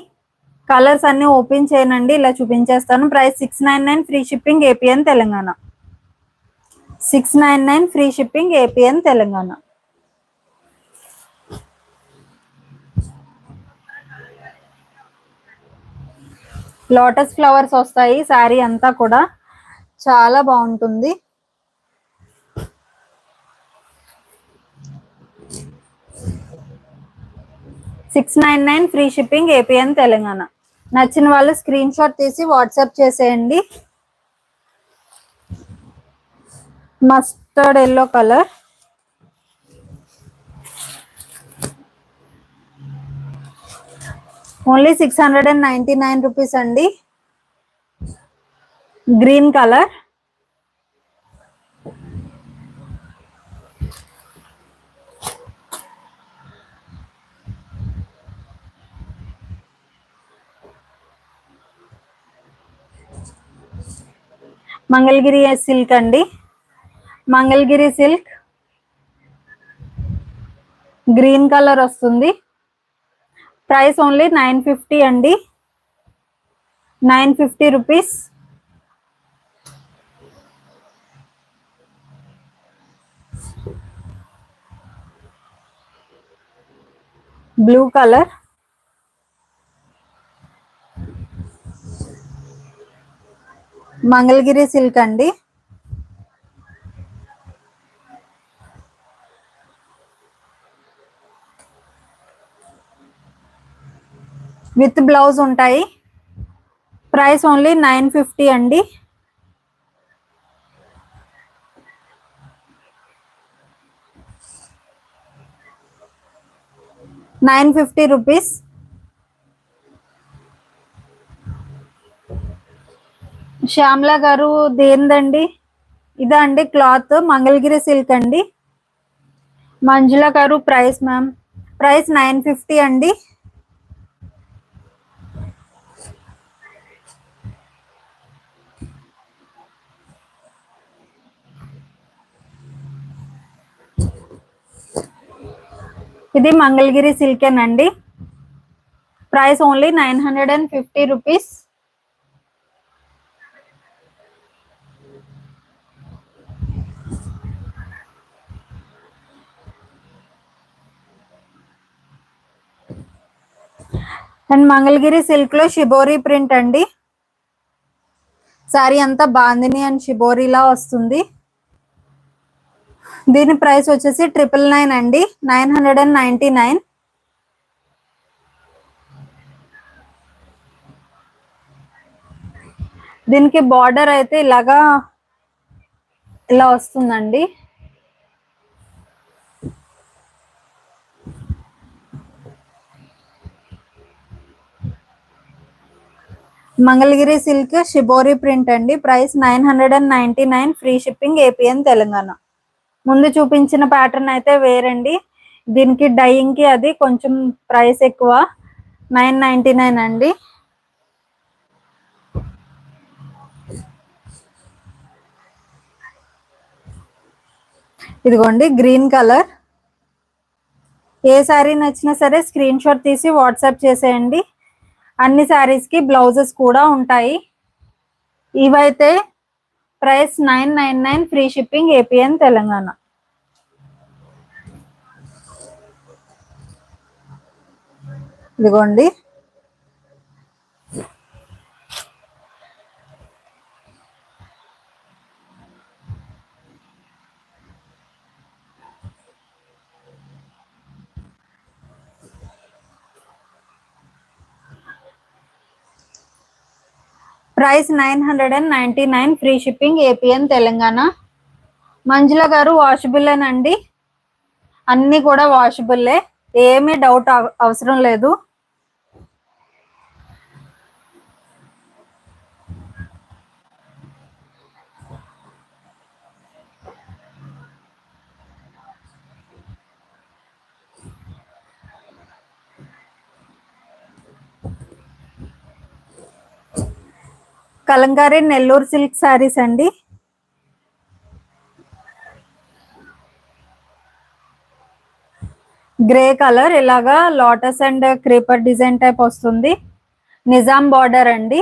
కలర్స్ అన్ని ఓపెన్ చేయనండి, ఇలా చూపించేస్తాను. Price 699, free shipping, APN Telangana. 699 free shipping, APN Telangana. Lotus flowers వస్తాయి శారీ అంతా కూడా, చాలా బాగుంటుంది. $699 ఫ్రీ షిప్పింగ్, ఏపీఎన్ తెలంగాణ. నచ్చిన వాళ్ళు స్క్రీన్ షాట్ తీసి వాట్సాప్ చేసేయండి. Mustard yellow colour, only 699 rupees అండి. గ్రీన్ కలర్, మంగళగిరి సిల్క్ అండి. మంగళగిరి సిల్క్ గ్రీన్ కలర్ వస్తుంది. ప్రైస్ ఓన్లీ 950 అండి, 950 rupees. Blue colour, Mangalagiri silk అండి. విత్ బ్లౌజ్ ఉంటాయి. ప్రైస్ ఓన్లీ 950 అండి. ₹950. శ్యామ్లా గారు దేనిదండి? ఇదా అండి క్లాత్, మంగళగిరి సిల్క్ అండి. మంజుల గారు ప్రైస్ మ్యామ్, ప్రైస్ 950 అండి. ఇది మంగళగిరి సిల్కేనండి. Price only 950 rupees. And Mangalagiri silk లో షిబోరి ప్రింట్ అండి. సారీ అంతా బాందిని అండ్ షిబోరిలా వస్తుంది. దీని ప్రైస్ వచ్చేసి 999 అండి, 999. దీనికి బార్డర్ అయితే ఇలా వస్తుందండి. మంగళగిరి సిల్క్ షిబోరి ప్రింట్ అండి. Price 999, free shipping, APN Telangana. ముందు చూపించిన ప్యాటర్న్ అయితే వేరండి, దీనికి డైయింగ్ కి అది కొంచెం ప్రైస్ ఎక్కువ, 999 అండి. ఇదిగోండి గ్రీన్ కలర్. ఏ శారీ నచ్చినా సరే స్క్రీన్ షాట్ తీసి వాట్సాప్ చేసేయండి. అన్ని శారీస్ కి బ్లౌజెస్ కూడా ఉంటాయి. ఇవైతే price 999, free shipping, APN Telangana. ఇదిగోండి price 999, free shipping, APN Telangana. Manjula గారు వాషబుల్లేనండి, అన్ని కూడా వాషబుల్లే, ఏమీ డౌట్ అవసరం లేదు. కలంకారీ నెల్లూరు సిల్క్ శారీస్ అండి. గ్రే కలర్, ఇలాగా lotus and creeper design type వస్తుంది. నిజాం బార్డర్ అండి.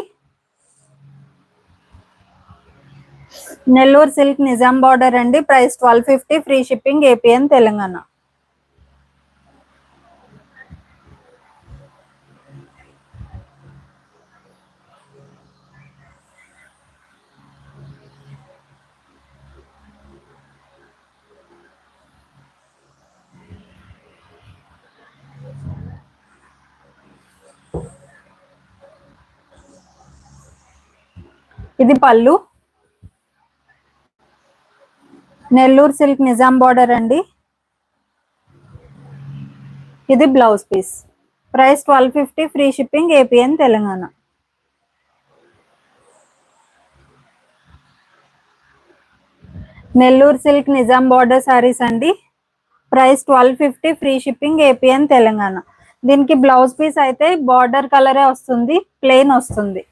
నెల్లూరు సిల్క్ నిజాం బార్డర్ అండి. Price 1250, free shipping, APN Telangana. ఇది పళ్ళు. నెల్లూరు సిల్క్ నిజాం బార్డర్ అండి. ఇది blouse piece. Price 1250, free shipping, APN Telangana. Nellore silk Nizam border saris అండి. Price 1250, free shipping, APN Telangana. దీనికి బ్లౌజ్ పీస్ అయితే బార్డర్ కలరే వస్తుంది, ప్లెయిన్ వస్తుంది.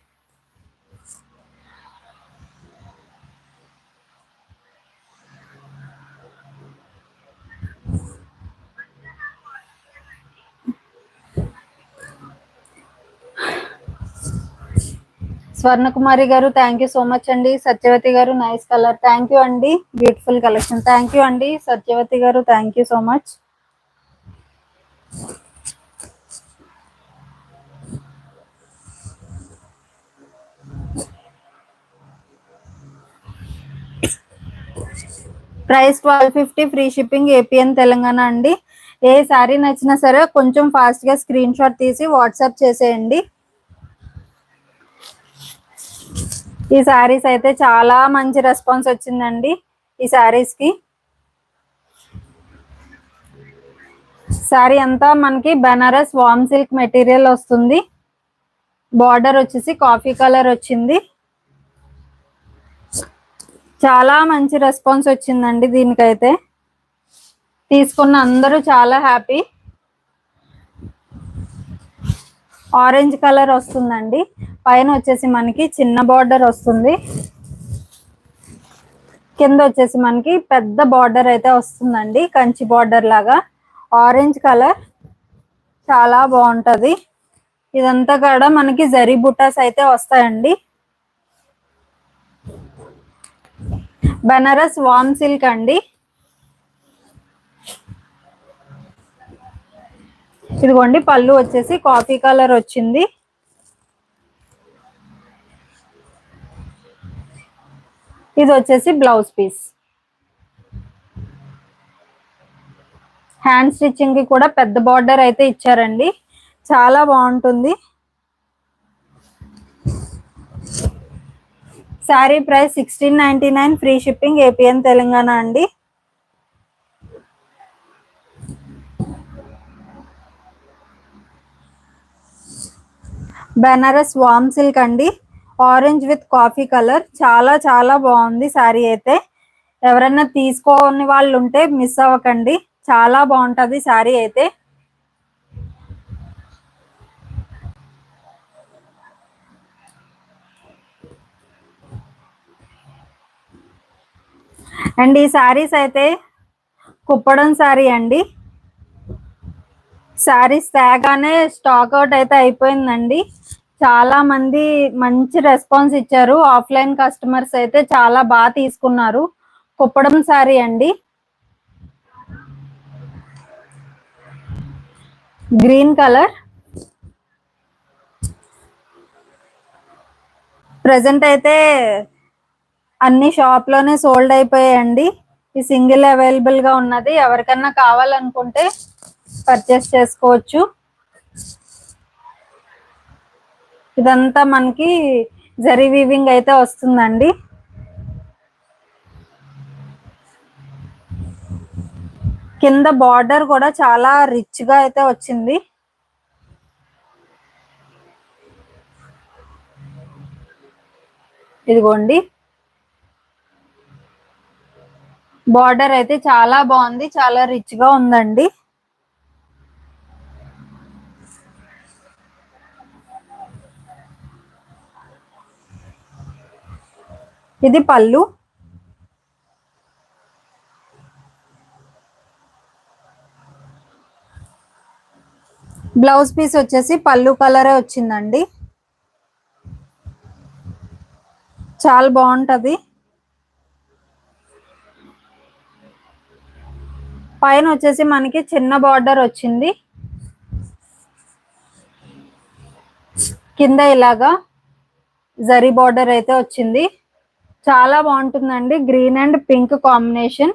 స్వర్ణకుమారి గారు థ్యాంక్ యూ సో మచ్ అండి. సత్యవతి గారు నైస్ కలర్, థ్యాంక్ యూ అండి. బ్యూటిఫుల్ కలెక్షన్, థ్యాంక్ యూ అండి. సత్యవతి గారు thank you so much. Price 1250, free shipping, APN Telangana అండి. ఏ శారీ నచ్చినా సరే కొంచెం ఫాస్ట్గా స్క్రీన్ షాట్ తీసి వాట్సాప్ చేసేయండి. ఈ శారీస్ అయితే చాలా మంచి రెస్పాన్స్ వచ్చిందండి. ఈ శారీస్కి శారీ అంతా మనకి బనారస్ వామ్ సిల్క్ మెటీరియల్ వస్తుంది. బార్డర్ వచ్చేసి కాఫీ కలర్ వచ్చింది. చాలా మంచి రెస్పాన్స్ వచ్చిందండి దీనికైతే. తీసుకున్న అందరూ చాలా హ్యాపీ. ఆరెంజ్ కలర్ వస్తుందండి. పైన వచ్చేసి మనకి చిన్న బార్డర్ వస్తుంది, కింద వచ్చేసి మనకి పెద్ద బార్డర్ అయితే వస్తుందండి, కంచి బార్డర్ లాగా. ఆరెంజ్ కలర్ చాలా బాగుంటది. ఇదంతా కూడా మనకి జరీ బుటాస్ అయితే వస్తాయండి. బనారస్ వామ్ సిల్క్ అండి. ఇదిగోండి పళ్ళు వచ్చేసి కాఫీ కలర్ వచ్చింది. ఇది వచ్చేసి బ్లౌజ్ పీస్. హ్యాండ్ స్టిచ్చింగ్ కి కూడా పెద్ద బార్డర్ అయితే ఇచ్చారండి, చాలా బాగుంటుంది. Sari price 1699, free shipping, APN Telangana అండి. బనారస్ వామ్ సిల్క్ అండి. ఆరెంజ్ విత్ కాఫీ కలర్, చాలా చాలా బాగుంది శారీ అయితే. ఎవరైనా తీసుకోని వాళ్ళు ఉంటే మిస్ అవ్వకండి, చాలా బాగుంటది శారీ అయితే. అండ్ ఈ శారీస్ అయితే కుప్పడం శారీ అండి. శారీస్ తేగానే స్టాక్ అవుట్ అయితే అయిపోయిందండి. చాలా మంది మంచి రెస్పాన్స్ ఇచ్చారు. ఆఫ్లైన్ కస్టమర్స్ అయితే చాలా బాగా తీసుకున్నారు. కుప్పడం శారీ అండి. Green colour. ప్రజెంట్ అయితే అన్ని షాప్ లోనే సోల్డ్ అయిపోయాయండి. ఈ సింగిల్ అవైలబుల్ గా ఉన్నది. ఎవరికన్నా కావాలనుకుంటే పర్చేస్ చేసుకోవచ్చు. ఇదంతా మనకి జరీ వీవింగ్ అయితే వస్తుందండి. కింద బార్డర్ కూడా చాలా రిచ్ గా అయితే వచ్చింది. ఇదిగోండి బార్డర్ అయితే చాలా బాగుంది, చాలా రిచ్ గా ఉందండి. ఇది పళ్ళు. బ్లౌజ్ పీస్ వచ్చేసి పళ్ళు కలరే వచ్చిందండి. చాలా బాగుంటది. పైన వచ్చేసి మనకి చిన్న బార్డర్ వచ్చింది, కింద ఇలాగా జరీ బార్డర్ అయితే వచ్చింది. చాలా బాగుంటుందండి, green and pink combination.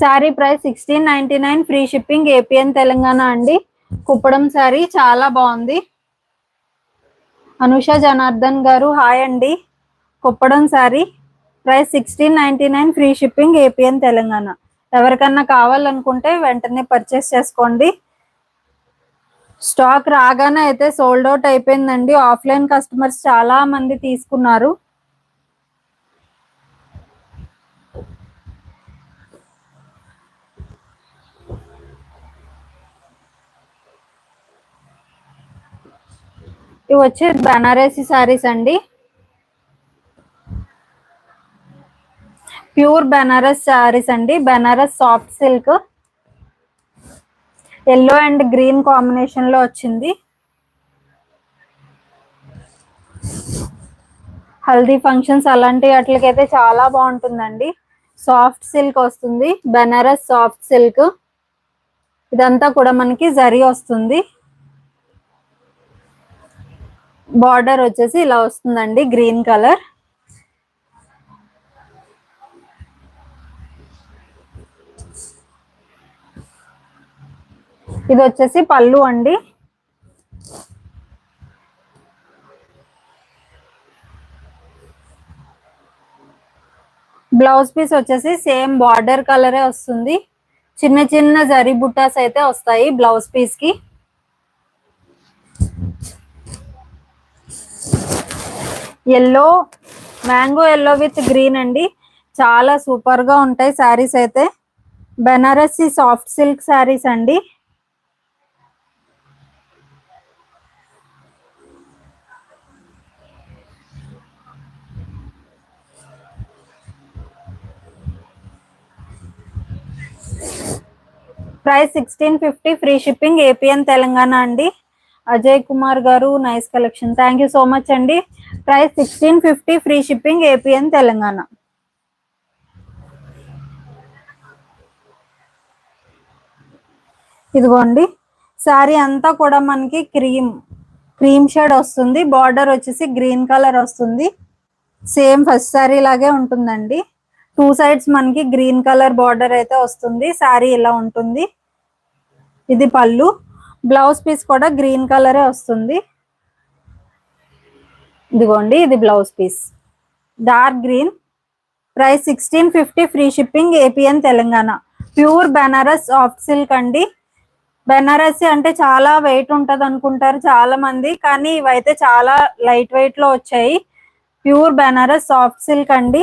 Sari price 1699, free shipping, APN Telangana అండి. కుప్పడం శారీ చాలా బాగుంది. అనుష జనార్దన్ గారు హాయ్ అండి. Kuppadam sari price 1699, free shipping, APN Telangana. ఎవరికన్నా కావాలనుకుంటే వెంటనే పర్చేస్ చేసుకోండి. స్టాక్ రాగానే అయితే సోల్డ్ అవుట్ అయిపోయిందండి. ఆఫ్లైన్ కస్టమర్స్ చాలా మంది తీసుకున్నారు. ఇవి వచ్చి బనారసి శారీస్ అండి, ప్యూర్ బనారస్ శారీస్ అండి. Banaras soft silk, yellow and green combination లో వచ్చింది. హల్దీ ఫంక్షన్స్ అలాంటి వాటికైతే చాలా బాగుంటుందండి. సాఫ్ట్ సిల్క్ వస్తుంది, బనారస్ సాఫ్ట్ సిల్క్. ఇదంతా కూడా మనకి జరీ వస్తుంది. బార్డర్ వచ్చేసి ఇలా వస్తుందండి, గ్రీన్ కలర్. ఇది వచ్చేసి పళ్ళు అండి. బ్లౌజ్ పీస్ వచ్చేసి సేమ్ బార్డర్ కలరే వస్తుంది. చిన్న చిన్న జరీ బుట్టాస్ అయితే వస్తాయి బ్లౌజ్ పీస్ కి. Yellow, mango yellow with green అండి. చాలా సూపర్ గా ఉంటాయి శారీస్ అయితే. బెనారసి సాఫ్ట్ సిల్క్ శారీస్ అండి. Price 1650, free shipping, APN Telangana అండి. అజయ్ కుమార్ గారు nice collection, thank you so much అండి. Price 1650, free shipping, APN Telangana. ఇదిగోండి, శారీ అంతా కూడా మనకి క్రీమ్ షేడ్ వస్తుంది. బార్డర్ వచ్చేసి గ్రీన్ కలర్ వస్తుంది. సేమ్ ఫస్ట్ శారీ లాగే ఉంటుందండి. టూ సైడ్స్ మనకి గ్రీన్ కలర్ బార్డర్ అయితే వస్తుంది. శారీ ఇలా ఉంటుంది. ఇది పళ్ళు. బ్లౌజ్ పీస్ కూడా గ్రీన్ కలరే వస్తుంది. ఇదిగోండి, ఇది blouse piece dark green. Price 1650, free shipping, APN Telangana. Pure Banaras soft silk అండి. బెనారసి అంటే చాలా వెయిట్ ఉంటది అనుకుంటారు చాలా మంది, కానీ ఇవైతే చాలా లైట్ వెయిట్ లో వచ్చాయి. ప్యూర్ బెనారస్ సాఫ్ట్ సిల్క్ అండి.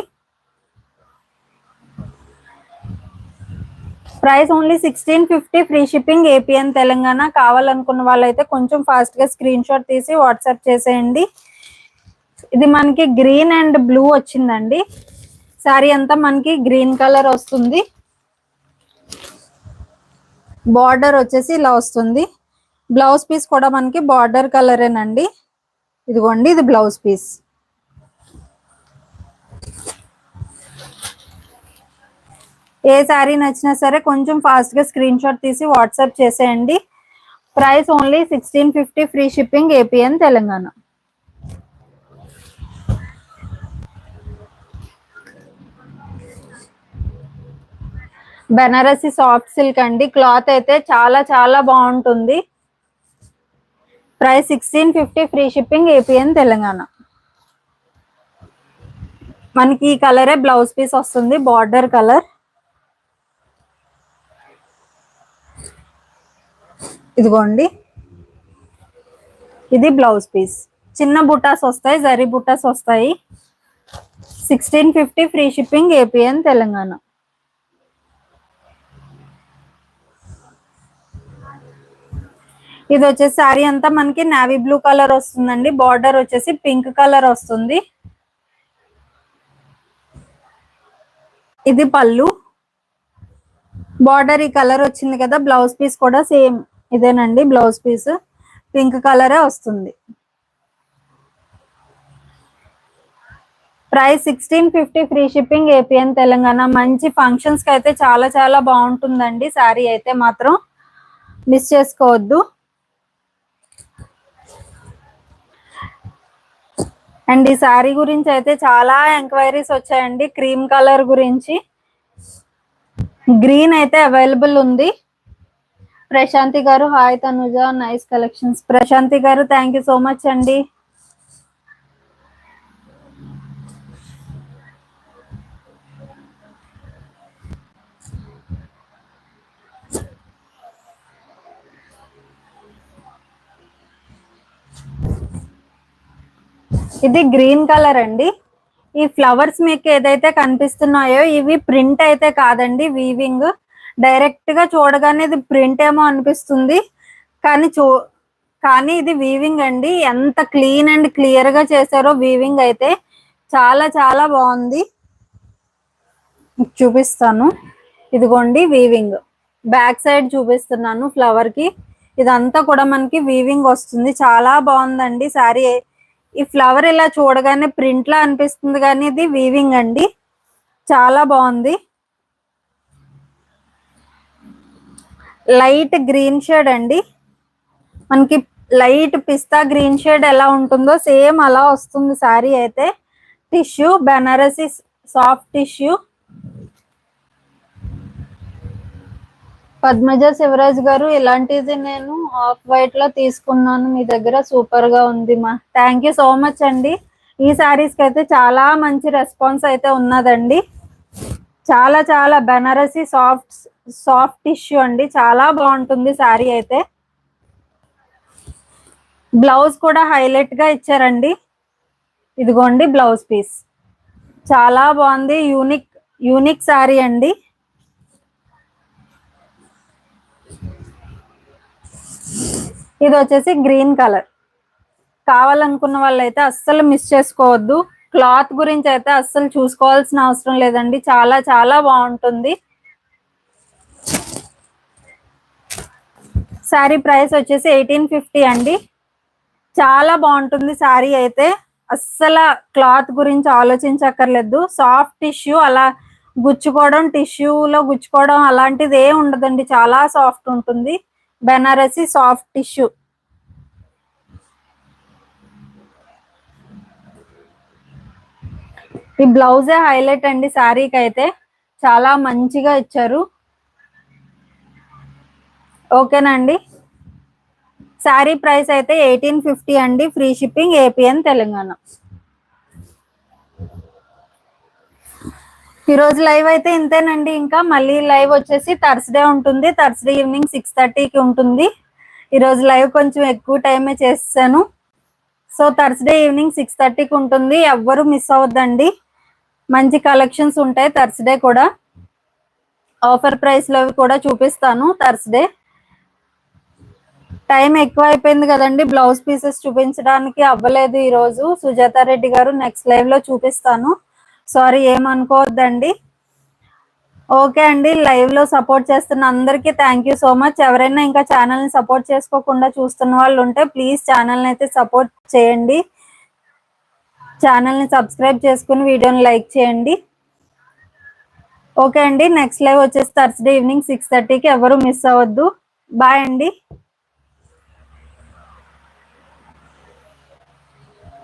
Price only 1650, free shipping, APN Telangana. కావాలనుకున్న వాళ్ళైతే కొంచెం ఫాస్ట్ గా స్క్రీన్ షాట్ తీసి వాట్సాప్ చేసేయండి. ఇది మనకి గ్రీన్ అండ్ బ్లూ వచ్చిందండి. శారీ అంతా మనకి గ్రీన్ కలర్ వస్తుంది. బార్డర్ వచ్చేసి ఇలా వస్తుంది. బ్లౌజ్ పీస్ కూడా మనకి బార్డర్ కలరేనండి. ఇదిగోండి, ఇది బ్లౌజ్ పీస్. ఏ శారీ నచ్చినా సరే కొంచెం ఫాస్ట్ గా స్క్రీన్ షాట్ తీసి వాట్సాప్ చేసేయండి. Price only 1650, free shipping, APN Telangana. Banarasi soft silk అండి. క్లాత్ అయితే చాలా చాలా బాగుంటుంది. Price 1650, free shipping, APN Telangana. మనకి ఈ కలరే బ్లౌజ్ పీస్ వస్తుంది, బార్డర్ కలర్. ఇదిగోండి, ఇది బ్లౌజ్ పీస్. చిన్న బుట్టాస్ వస్తాయి, జరీ బుట్టాస్ వస్తాయి. 1650, ఫ్రీ షిప్పింగ్, ఏపీఎన్ తెలంగాణ. ఇది వచ్చేసి శారీ అంతా మనకి నావీ బ్లూ కలర్ వస్తుందండి. బార్డర్ వచ్చేసి పింక్ కలర్ వస్తుంది. ఇది పళ్ళు. బార్డర్ ఈ కలర్ వచ్చింది కదా. బ్లౌజ్ పీస్ కూడా సేమ్ ఇదేనండి. బ్లౌజ్ పీస్ పింక్ కలరే వస్తుంది. Price 1650, free shipping, APN Telangana. మంచి ఫంక్షన్స్ కి అయితే చాలా చాలా బాగుంటుందండి శారీ అయితే, మాత్రం మిస్ చేసుకోవద్దు. అండ్ ఈ శారీ గురించి అయితే చాలా ఎంక్వైరీస్ వచ్చాయండి. క్రీమ్ కలర్ గురించి, గ్రీన్ అయితే అవైలబుల్ ఉంది. ప్రశాంతి గారు hi Tanuja, nice collections. Prashanti గారు థ్యాంక్ యూ సో మచ్ అండి. ఇది గ్రీన్ కలర్ అండి. ఈ ఫ్లవర్స్ మీకు ఏదైతే కనిపిస్తున్నాయో ఇవి ప్రింట్ అయితే కాదండి, వీవింగ్. డైరెక్ట్ గా చూడగానే ఇది ప్రింట్ ఏమో అనిపిస్తుంది, కానీ ఇది వీవింగ్ అండి. ఎంత క్లీన్ అండ్ క్లియర్ గా చేశారో వీవింగ్ అయితే చాలా చాలా బాగుంది. చూపిస్తాను, ఇదిగోండి వీవింగ్. బ్యాక్ సైడ్ చూపిస్తున్నాను ఫ్లవర్ కి. ఇదంతా కూడా మనకి వీవింగ్ వస్తుంది. చాలా బాగుందండి శారీ. ఈ ఫ్లవర్ ఇలా చూడగానే ప్రింట్ లా అనిపిస్తుంది, కానీ ఇది వీవింగ్ అండి. చాలా బాగుంది. లైట్ గ్రీన్ షేడ్ అండి, మనకి లైట్ పిస్తా గ్రీన్ షేడ్ ఎలా ఉంటుందో సేమ్ అలా వస్తుంది శారీ అయితే. Tissue Banarasi soft tissue. Padmaja Shivaraj గారు, ఇలాంటిది నేను ఆఫ్ వైట్ లో తీసుకున్నాను మీ దగ్గర, సూపర్ గా ఉంది మా. థ్యాంక్ యూ సో మచ్ అండి. ఈ శారీస్ కి అయితే చాలా మంచి రెస్పాన్స్ అయితే ఉన్నదండి. చాలా చాలా బెనారసి సాఫ్ట్ టిష్యూ అండి, చాలా బాగుంటుంది శారీ అయితే. బ్లౌజ్ కూడా హైలైట్ గా ఇచ్చారండి. ఇదిగోండి బ్లౌజ్ పీస్, చాలా బాగుంది. యూనిక్ శారీ అండి. ఇది వచ్చేసి గ్రీన్ కలర్. కావాలనుకున్న వాళ్ళైతే అస్సలు మిస్ చేసుకోవద్దు. క్లాత్ గురించి అయితే అస్సలు చూసుకోవాల్సిన అవసరం లేదండి, చాలా చాలా బాగుంటుంది. శారీ ప్రైస్ వచ్చేసి 1850 అండి. చాలా బాగుంటుంది శారీ అయితే, అస్సలు క్లాత్ గురించి ఆలోచించక్కర్లేదు. సాఫ్ట్ టిష్యూ, అలా గుచ్చుకోవడం, టిష్యూలో గుచ్చుకోవడం అలాంటిది ఏ ఉండదండి, చాలా సాఫ్ట్ ఉంటుంది. Banarasi soft tissue. ఈ బ్లౌజే హైలైట్ అండి శారీకి అయితే, చాలా మంచిగా ఇచ్చారు. ఓకేనండి. శారీ ప్రైస్ అయితే 1850 అండి, ఫ్రీ షిప్పింగ్, ఏపీఎన్ తెలంగాణ. ఈరోజు లైవ్ అయితే ఇంతేనండి. ఇంకా మళ్ళీ లైవ్ వచ్చేసి థర్స్డే ఉంటుంది. థర్స్డే ఈవినింగ్ 6:30కి ఉంటుంది. ఈరోజు లైవ్ కొంచెం ఎక్కువ టైమే చేస్తాను. సో థర్స్డే ఈవినింగ్ 6:30కి ఉంటుంది. ఎవ్వరు మిస్ అవ్వద్దండి. మంచి కలెక్షన్స్ ఉంటాయి థర్స్డే కూడా. ఆఫర్ ప్రైస్ లో కూడా చూపిస్తాను థర్స్డే. టైం ఎక్కువ అయిపోయింది కదండి, బ్లౌజ్ పీసెస్ చూపించడానికి అవ్వలేదు ఈరోజు. సుజాత రెడ్డి గారు నెక్స్ట్ లైవ్ లో చూపిస్తాను, సారీ ఏమనుకోవద్దండి. ఓకే అండి. లైవ్ లో సపోర్ట్ చేస్తున్న అందరికీ థ్యాంక్ యూ సో మచ్. ఎవరైనా ఇంకా ఛానల్ ని సపోర్ట్ చేసుకోకుండా చూస్తున్న వాళ్ళు ఉంటే ప్లీజ్ ఛానల్ ని అయితే సపోర్ట్ చేయండి. ఛానల్ ని సబ్స్క్రైబ్ చేసుకుని వీడియోని లైక్ చేయండి. ఓకే అండి. నెక్స్ట్ లైవ్ వచ్చేసి థర్స్డే ఈవినింగ్ 6:30కి, ఎవరు మిస్ అవ్వద్దు. బాయ్ అండి.